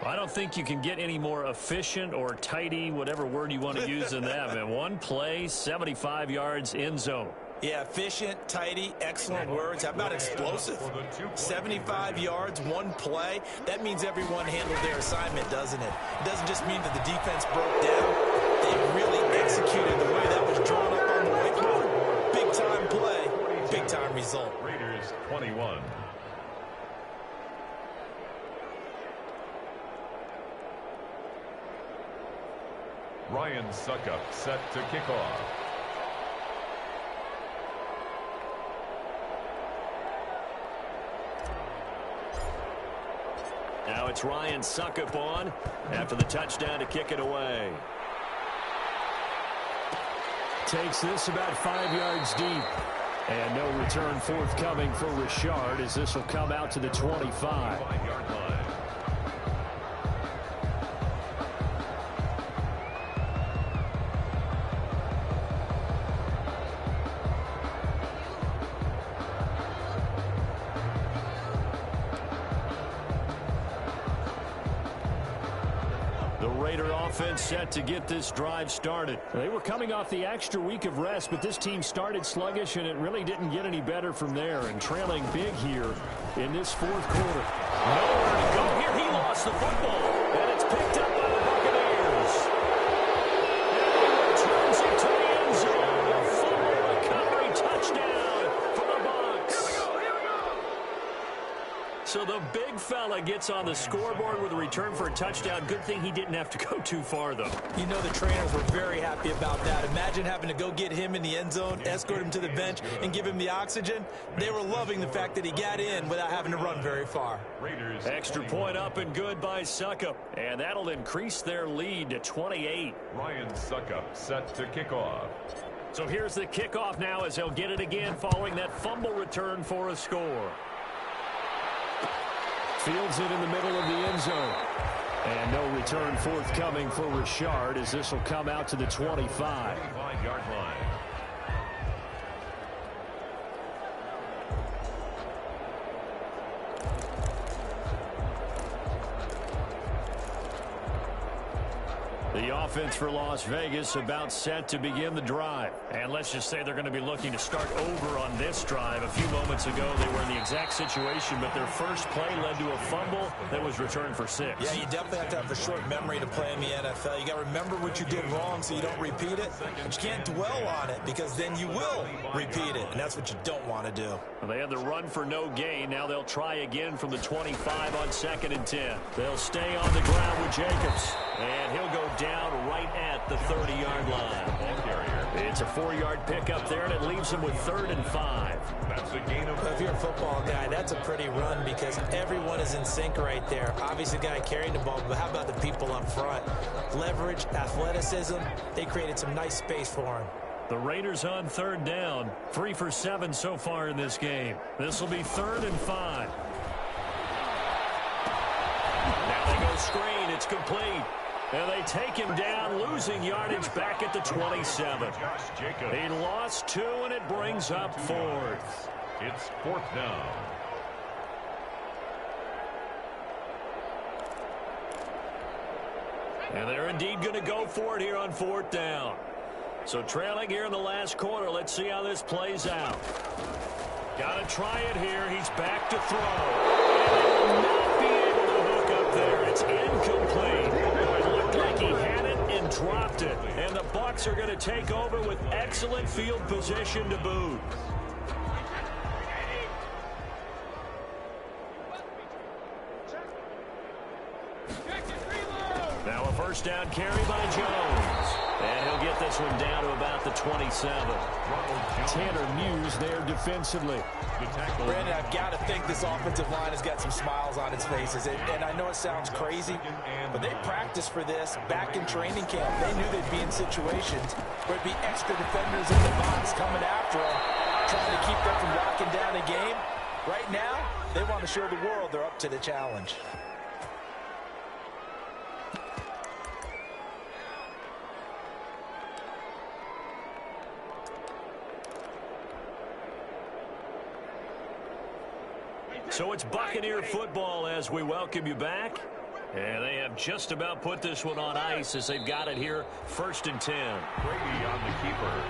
I don't think you can get any more efficient or tidy, whatever word you want to use in that, man. One play, 75 yards, end zone. Yeah, efficient, tidy, excellent words. How about explosive? 75 yards, one play. That means everyone handled their assignment, doesn't it? It doesn't just mean that the defense broke down. They really executed the way that was drawn up on the whiteboard. Big-time play, big-time result. Raiders 21. Ryan Suckup set to kick off. Now it's Ryan Suckup on after the touchdown to kick it away. Takes this about 5 yards deep. And no return forthcoming for Richard as this will come out to the 25. Offense set to get this drive started. They were coming off the extra week of rest, but this team started sluggish, and it really didn't get any better from there. And trailing big here in this 4th quarter. Nowhere to go here. He lost the football, and it's picked up by the Buccaneers. And he returns it to the end zone. A fumble recovery touchdown for the Bucs. So the big fella gets on the scoreboard with a return for a touchdown. Good thing he didn't have to go too far, though. You know the trainers were very happy about that. Imagine having to go get him in the end zone, escort him to the bench, and give him the oxygen. They were loving the fact that he got in without having to run very far. Raiders extra point up and good by Suckup. And that'll increase their lead to 28. Ryan Suckup set to kick off. So here's the kickoff now as he'll get it again following that fumble return for a score. Fields it in the middle of the end zone. And no return forthcoming for Richard as this will come out to the 25. 25-yard line. The offense for Las Vegas about set to begin the drive. And let's just say they're going to be looking to start over on this drive. A few moments ago, they were in the exact situation, but their first play led to a fumble that was returned for 6. Yeah, you definitely have to have a short memory to play in the NFL. You got to remember what you did wrong so you don't repeat it. But you can't dwell on it because then you will repeat it, and that's what you don't want to do. Well, they had the run for no gain. Now they'll try again from the 25 on 2nd and 10. They'll stay on the ground with Jacobs, and he'll go down right at the 30-yard line. It's a 4-yard pickup there, and it leaves them with 3rd and 5. That's a gain of... If you're a football guy, that's a pretty run because everyone is in sync right there. Obviously, the guy carrying the ball, but how about the people up front? Leverage, athleticism, they created some nice space for him. The Raiders on 3rd down. 3 for 7 so far in this game. This will be 3rd and 5. Now they go screen. It's complete. And they take him down, losing yardage back at the 27. He lost 2, and it brings up 4th. It's 4th down. And they're indeed going to go for it here on 4th down. So trailing here in the last quarter. Let's see how this plays out. Got to try it here. He's back to throw. And they will not be able to hook up there. It's incomplete. It looked like he had it and dropped it. And the Bucs are going to take over with excellent field position to boot. Now a first down carry by Jones. And he'll get this one down to about the 27. Tanner Muse there defensively. Brandon, I've got to think this offensive line has got some smiles on its faces. And I know it sounds crazy, but they practiced for this back in training camp. They knew they'd be in situations where it'd be extra defenders in the box coming after them, trying to keep them from locking down a game. Right now, they want to show the world they're up to the challenge. So it's Buccaneer football as we welcome you back. And they have just about put this one on ice as they've got it here, 1st and 10. Brady on the keeper.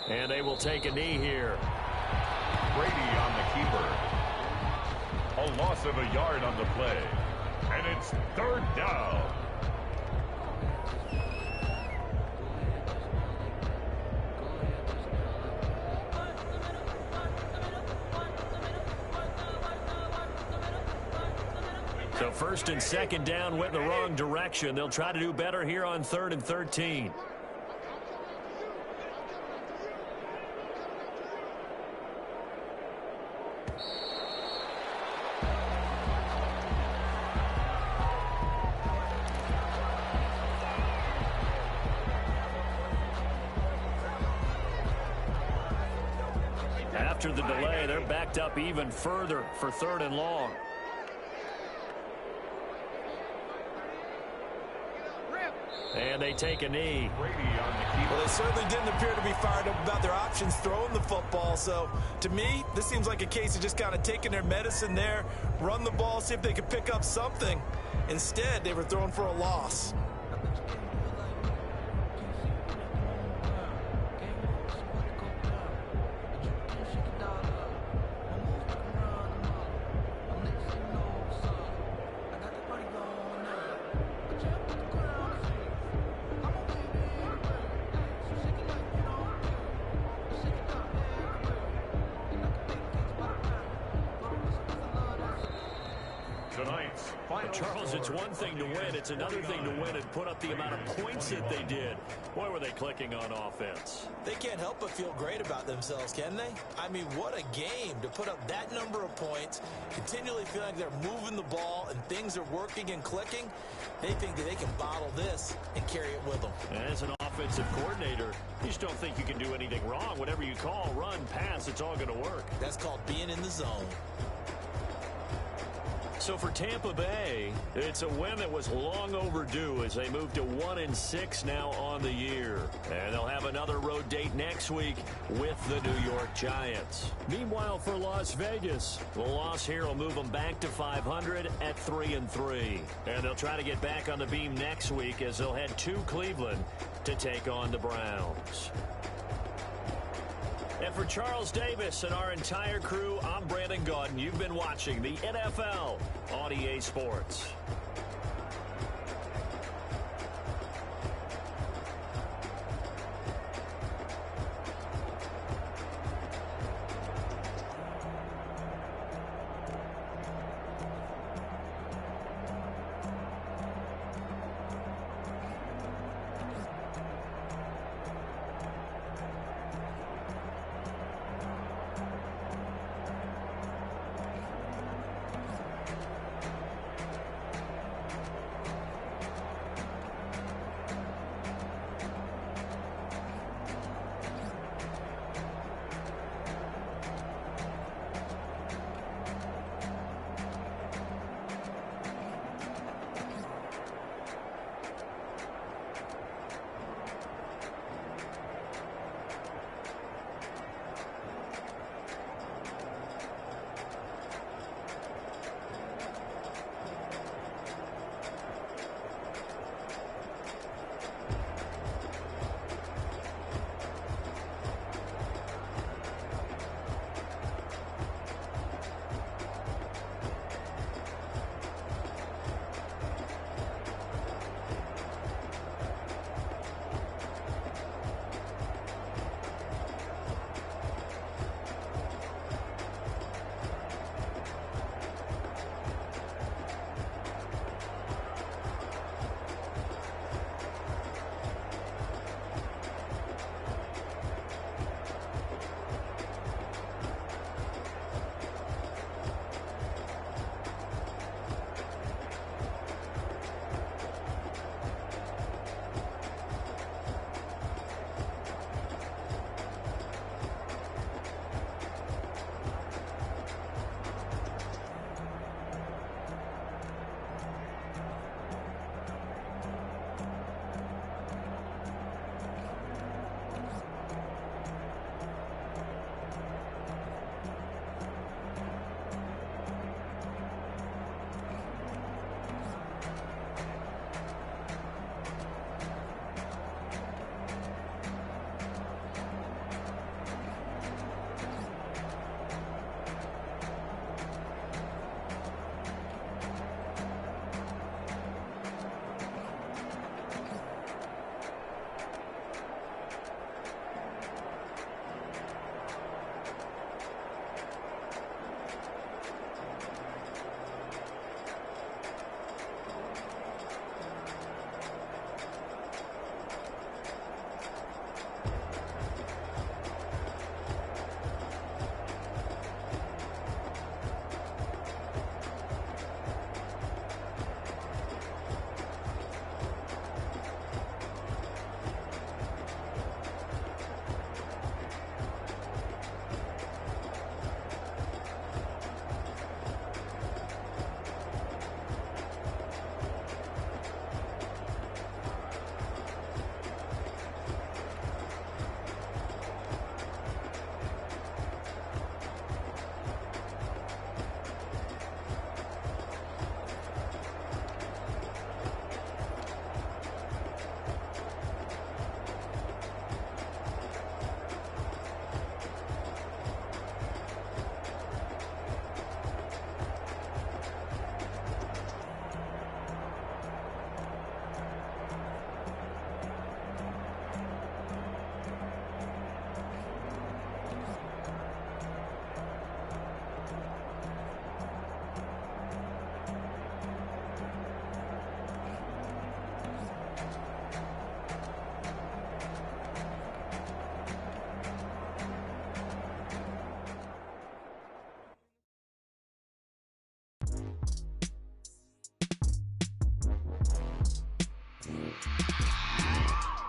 And they will take a knee here. Brady on the keeper. A loss of a yard on the play. And it's 3rd down. So 1st and 2nd down went in the wrong direction. They'll try to do better here on 3rd and 13. After the delay, they're backed up even further for 3rd and long. And they take a knee. Well, they certainly didn't appear to be fired up about their options throwing the football. So, to me, this seems like a case of just kind of taking their medicine there, run the ball, see if they could pick up something. Instead, they were throwing for a loss. Charles, it's one thing to win. It's another thing to win and put up the amount of points that they did. Boy, were they clicking on offense. They can't help but feel great about themselves, can they? I mean, what a game to put up that number of points, continually feeling like they're moving the ball and things are working and clicking. They think that they can bottle this and carry it with them. As an offensive coordinator, you just don't think you can do anything wrong. Whatever you call, run, pass, it's all going to work. That's called being in the zone. So for Tampa Bay, it's a win that was long overdue as they move to 1-6 now on the year. And they'll have another road date next week with the New York Giants. Meanwhile, for Las Vegas, the loss here will move them back to 500 at 3-3. And they'll try to get back on the beam next week as they'll head to Cleveland to take on the Browns. And for Charles Davis and our entire crew, I'm Brandon Gaudin. You've been watching the NFL on EA Sports.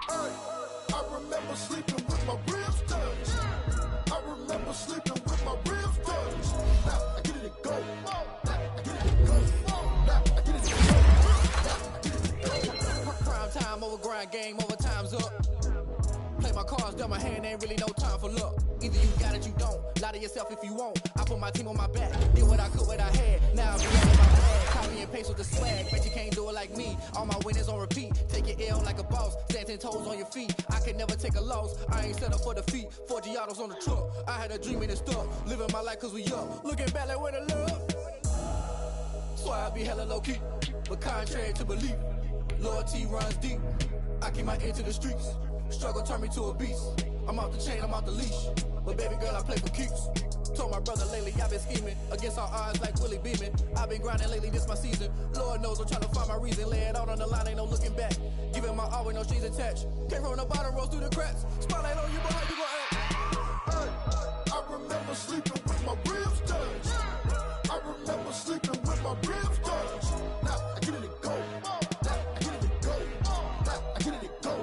I remember sleeping with my ribs touched. I remember sleeping with my ribs touched. Now I get it to go. Now I get it to go. Now I get it to go. Now I get it to go. Prime time over grind, game over, time's up. Play my cards, dealt my hand, ain't really no time for luck. Either you got it, you don't. Lie to yourself if you won't. I put my team on my back. Did what I could, what I had. Now I'm in my bag. Copy and paste with the swag. Bet you can't do it like me. All my winners on repeat. Take your L like a boss. Stand 10 toes on your feet. I can never take a loss. I ain't set up for defeat. 4 Giottos on the truck. I had a dream and it stuck. Living my life cause we up. Looking back like where the love. So I be hella low key. But contrary to belief, loyalty runs deep. I keep my ear to the streets. Struggle turned me to a beast. I'm off the chain, I'm off the leash. But baby girl, I play for keeps. Told my brother lately, I've been scheming. Against all odds like Willie Beeman. I've been grinding lately, this my season. Lord knows I'm trying to find my reason. Lay it out on the line, ain't no looking back. Giving my all with no strings attached. Came from the bottom, rose through the cracks. Spotlight on you, but how you gon' act? I remember sleeping with my ribs touched. I remember sleeping with my ribs touched. Now I get it to go. Now I get it to go. Now I get it to go.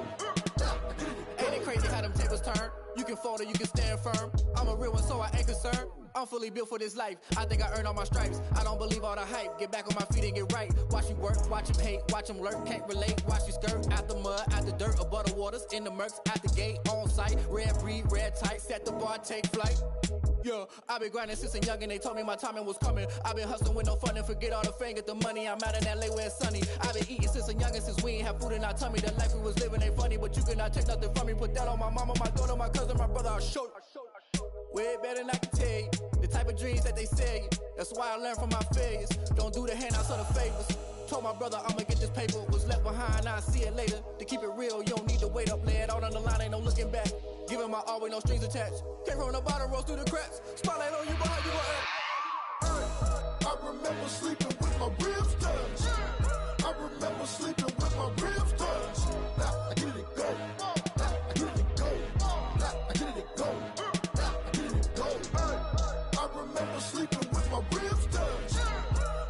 Now I get it to go. Ain't it crazy how them tables turn? You can fold or you can stand firm. I'm a real one, so I ain't concerned. I'm fully built for this life. I think I earned all my stripes. I don't believe all the hype. Get back on my feet and get right. Watch you work, watch him hate, watch him lurk. Can't relate, watch you skirt. Out the mud, out the dirt, above the waters, in the murks, out the gate, on site. Red breed, red tight, set the bar, take flight. Yeah, I been grinding since a young and they told me my timing was coming. I been hustling with no fun and forget all the fame, get the money. I'm out in LA where it's sunny. I been eating since a young and since we ain't have food in our tummy. The life we was living ain't funny, but you cannot take nothing from me. Put that on my mama, my daughter, my cousin, my brother, I'll show you. Way better than I can tell you. The type of dreams that they sell you. That's why I learned from my failures. Don't do the handouts or the favors. Told my brother I'ma get this paper. Was left behind, I'll see it later. To keep it real, you don't need to wait up. Lay it out on the line, ain't no looking back. Giving my all with no strings attached. Came from the bottom, rose through the cracks. Spotlight on you, but how you gon' act? I remember sleeping with my ribs touched. I remember sleeping with my ribs touched. Now I get it to go. Now I get it to go. Now I get it to go. Now I get it to go. I remember sleeping with my ribs touched.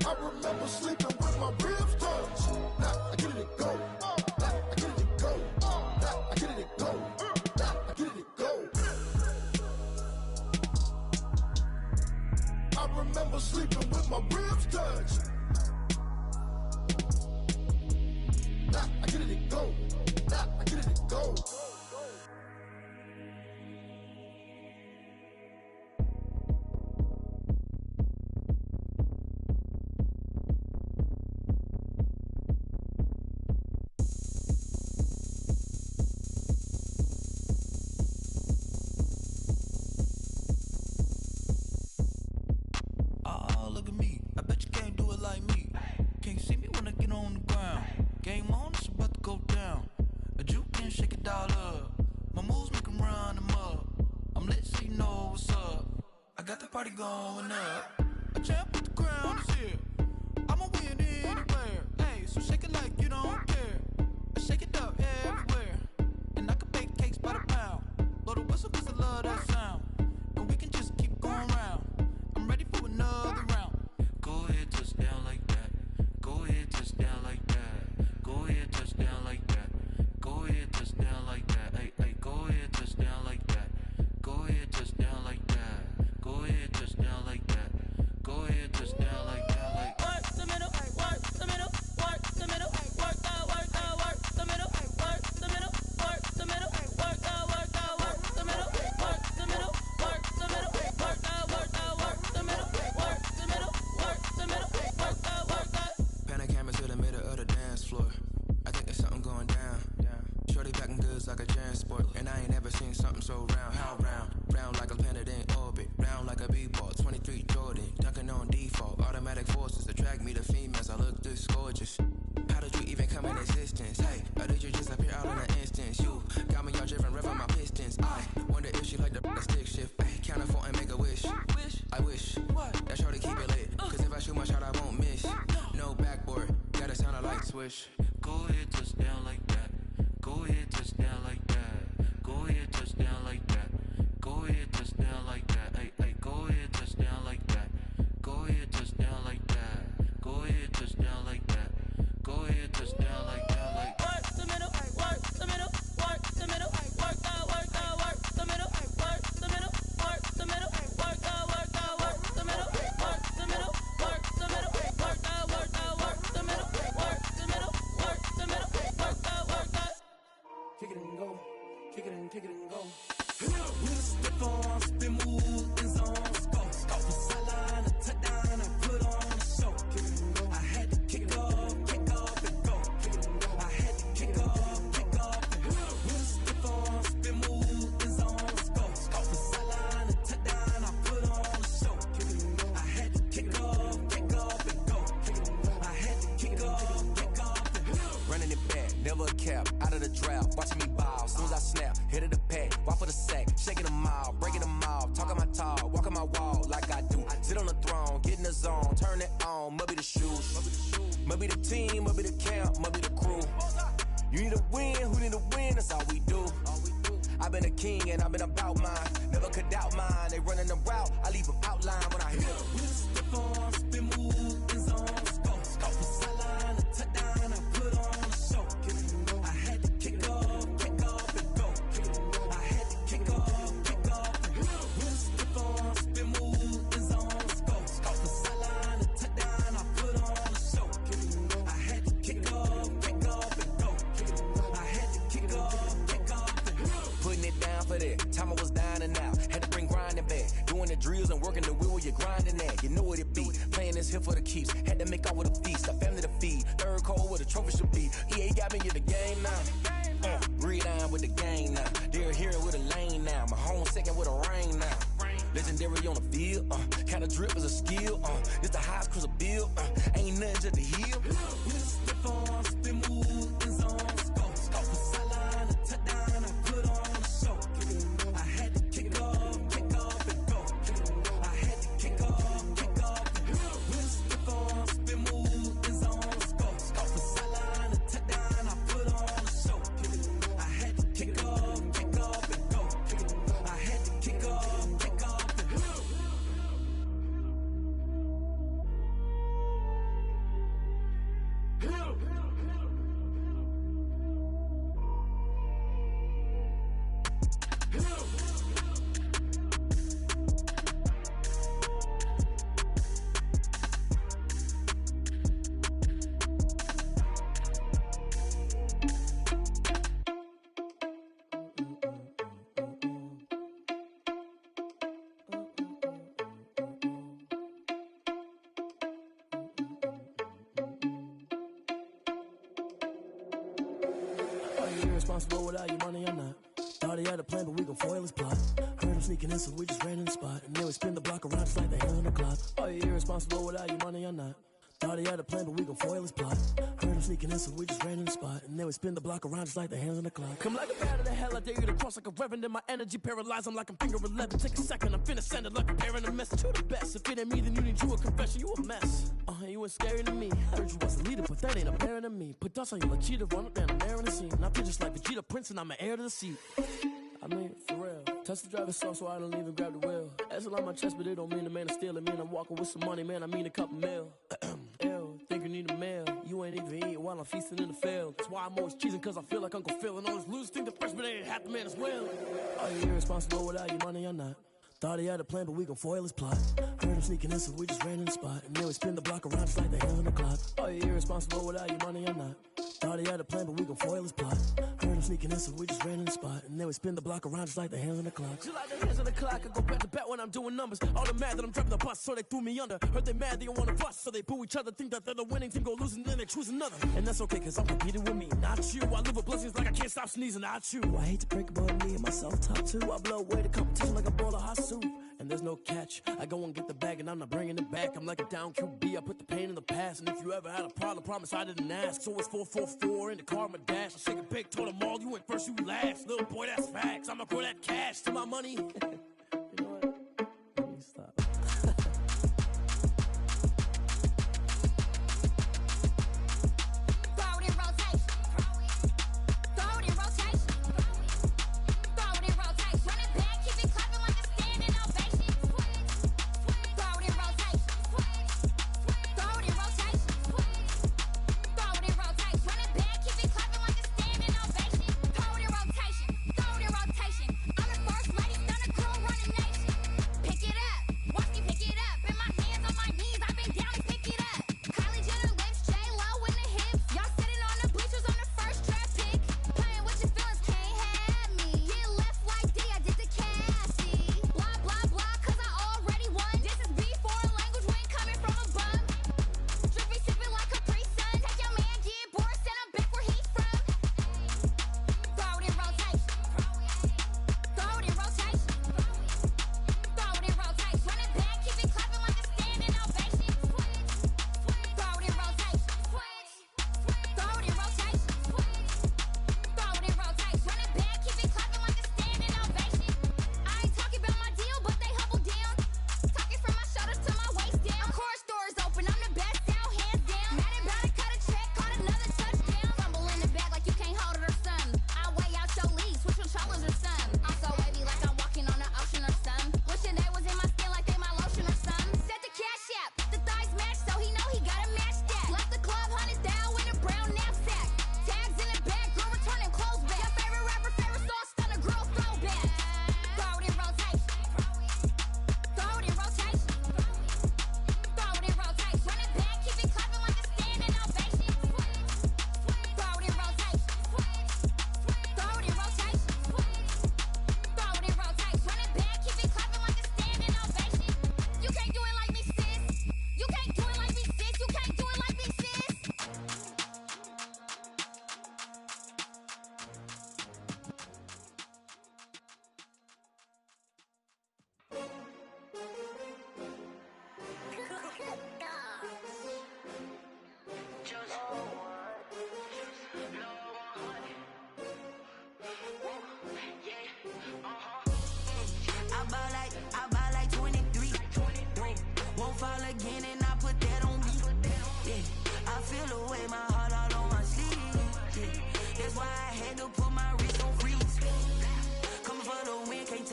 I remember sleeping with my ribs touched. Now I get it to go. Now I get it to go. Now I get it to go. Now I get it to go. I remember sleeping with my ribs touched. Now I get it to go. Now I get it to go. Oh, look at me. I bet you can't do it like me. Can't see me when I get on the ground. Game on, it's about to go down. A juke can shake it all up. My moves make 'em run them up. I'm lit so you know what's up. I got the party going up. A champ with the crown is here. I'ma win anywhere. Hey, so shake it like you don't care. I shake it up everywhere. And I can bake cakes by the pound. Blow the whistle 'cause I love that sound. And we can just keep going round. I'm ready for another round. Go ahead, touch down like that. Go ahead, touch down like that. Go ahead, touch down like that. Go ahead, touch down like that. Hey, hey, go ahead, touch down like that. Go ahead, touch down like that. Go ahead, touch down like that. Go ahead, touch down like that. Like work the middle, work the middle, work the middle, work the middle, work the middle, work the middle, work the middle, work the middle, work the middle, work the middle, work the middle, work the middle, work the middle, work the. Pan a camera to the middle of the dance floor. I think there's something going down. Shorty packing goods like a transport, and I ain't never seen something so round. How round? Round like a planet in orbit, round like a b-ball. 23 Jordan, dunking on default. Automatic forces attract me to females. I look this gorgeous. How did you even come in existence? Hey, or did you just appear out in an instance? You got me all driven, revving my pistons. I wonder if she like the stick shift. Hey, count a four and make a wish. I wish that shorty keep it lit. Cause if I shoot my shot, I won't miss. No backboard, gotta sound a light switch. go ahead, touch down like that. Go ahead, touch down like that. Go ahead, touch down like that. Go ahead, touch down like that. Hey, hey, go ahead, touch down like that. Go ahead, touch down like that. Go ahead, touch down like that. Go ahead, touch down like that. kick it and go. With a stiff on, spin move, in zone, go. From sideline to touchdown, I put on a show. I had to kick off and go. I had to kick off and go. With a stiff on, spin move, in zone, go. From sideline to touchdown, I put on a show. I had to kick off and go. I had to kick off and go. Running it back, never a cap, out of the drought, watching me ball. Soon as I snap, hit of the pack, walk for the sack, shaking them all, breaking them off, talking my talk, walking my wall like I do. Sit on the throne, get in the zone, turn it on, must be the shoes, must be the team, must be the camp, must be the crew. You need a win, who need a win, that's all we do. I've been a king and I've been about mine, never could doubt mine. They running the route, I leave them outline when I hit them. With a stiff on, spin move, in zone, go. From sideline to touchdown, I put on a show. I had to kick off and go. I had to kick off and go. With a stiff on, spin move, in zone, go. From sideline to touchdown, I put on a show. I had to kick off and go. I had to kick off and go. Putting it down for that, time I was down and out. Had to bring grinding back, doing the drills and working the wheel where you're grinding at. You know what it be, playing this here for the keeps. Had to make out with a feast, a family to feed. Third cold where the trophy should be. EA got me in the game now. Read on with the game now. They're hearing with a lane now. My home second with a rain now. Legendary on the field, kind of drip is a skill. It's the highest cruiser bill, ain't nothing just to heal. With a stiff on, spin move, in zone, go. From sideline to touchdown, I put on a show. I had to kick off and go. I had to kick off and go. With a stiff on, spin move, in zone, go. From sideline to touchdown, I put on a show. I had to kick off and go. I had to kick off and go. Irresponsible without your money or not. Thought he had a plan, but we gon' foil his plot. Heard him sneaking in, so we just ran in the spot. And then we spin the block around just like the hand on the clock. Are you irresponsible without your money or not? Thought he had a plan, but we gon' foil his plot. Heard him sneaking in, so we just ran in the spot. And then we spin the block around just like the hands on the clock. Come like a bat of the hell, I dare you to cross like a reverend. And my energy paralyzed, I'm like I'm finger 11. Take a second, I'm finna send it like a bearing a message to the best. If it ain't me, then you need you a confession, you a mess. You ain't scary to me. I heard you was a leader, but that ain't apparent to me. Put dust on you like cheetah, run up down the air in the scene. I feel just like Vegeta Prince and I'm an heir to the seat. I mean, for real. Touch the driver's soft so I don't even grab the wheel. That's on my chest, but it don't mean the man is stealing. Mean I'm walking with some money, man, I mean a couple mil. Ew, think you need a meal. You ain't even eating while I'm feasting in the field. That's why I'm always cheesing, cause I feel like Uncle Phil. And all this losers think the freshman ain't half the man as well. Are you irresponsible without your money or not? Thought he had a plan, but we gon' foil his plot. Heard him sneaking in, so we just ran in the spot. And then we spin the block around just like the hands on the clock. Are you irresponsible without your money or not? Thought he had a plan, but we gon' foil his plot. Heard him sneaking in, so we just ran in the spot. And then we spin the block around just like the hands on the clock. Just like the hands on the clock, I go back to back when I'm doing numbers. All the mad that I'm driving the bus, so they threw me under. Heard they mad, they don't wanna bust, so they boo each other. Think that they're the winning team, go losing, then they choose another. And that's okay, cause I'm competing with me, not you. I live with blessings like I can't stop sneezing, not you. I hate to break it, but me and myself top two. I blow away the competition like a bowl of hot soup. And there's no catch. I go and get the bag and I'm not bringing it back. I'm like a down QB, I put the pain in the past. And if you ever had a problem, promise I didn't ask. So it's 444 in the car, my dash. I shake a big, told them all, you went first, you last. Little boy, that's facts. I'ma grow that cash to my money. You know what? Let me stop. Crew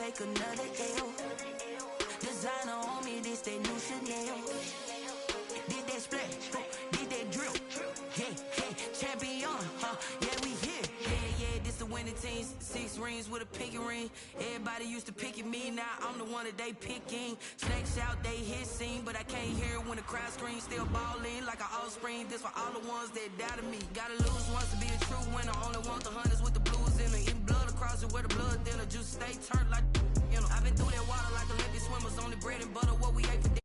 take another L. Designer on me, this that new Chanel. Did that splash, did that drill. Yeah, champion, yeah, we here. Yeah, this the winning team. 6 rings with a pinky ring. Everybody used to pick at me, now I'm the one that they picking. Snakes out, they hit scene, but I can't hear it when the crowd screams. Still ballin' like an offspring. This for all the ones that doubted me. Gotta lose once to be a true winner. Only want the hunters with the blues in it. In blood across it where the blood thinner. Juice stay turned like, you know. I've been through that water like Olympic swimmers. Only bread and butter, what we ate for dinner.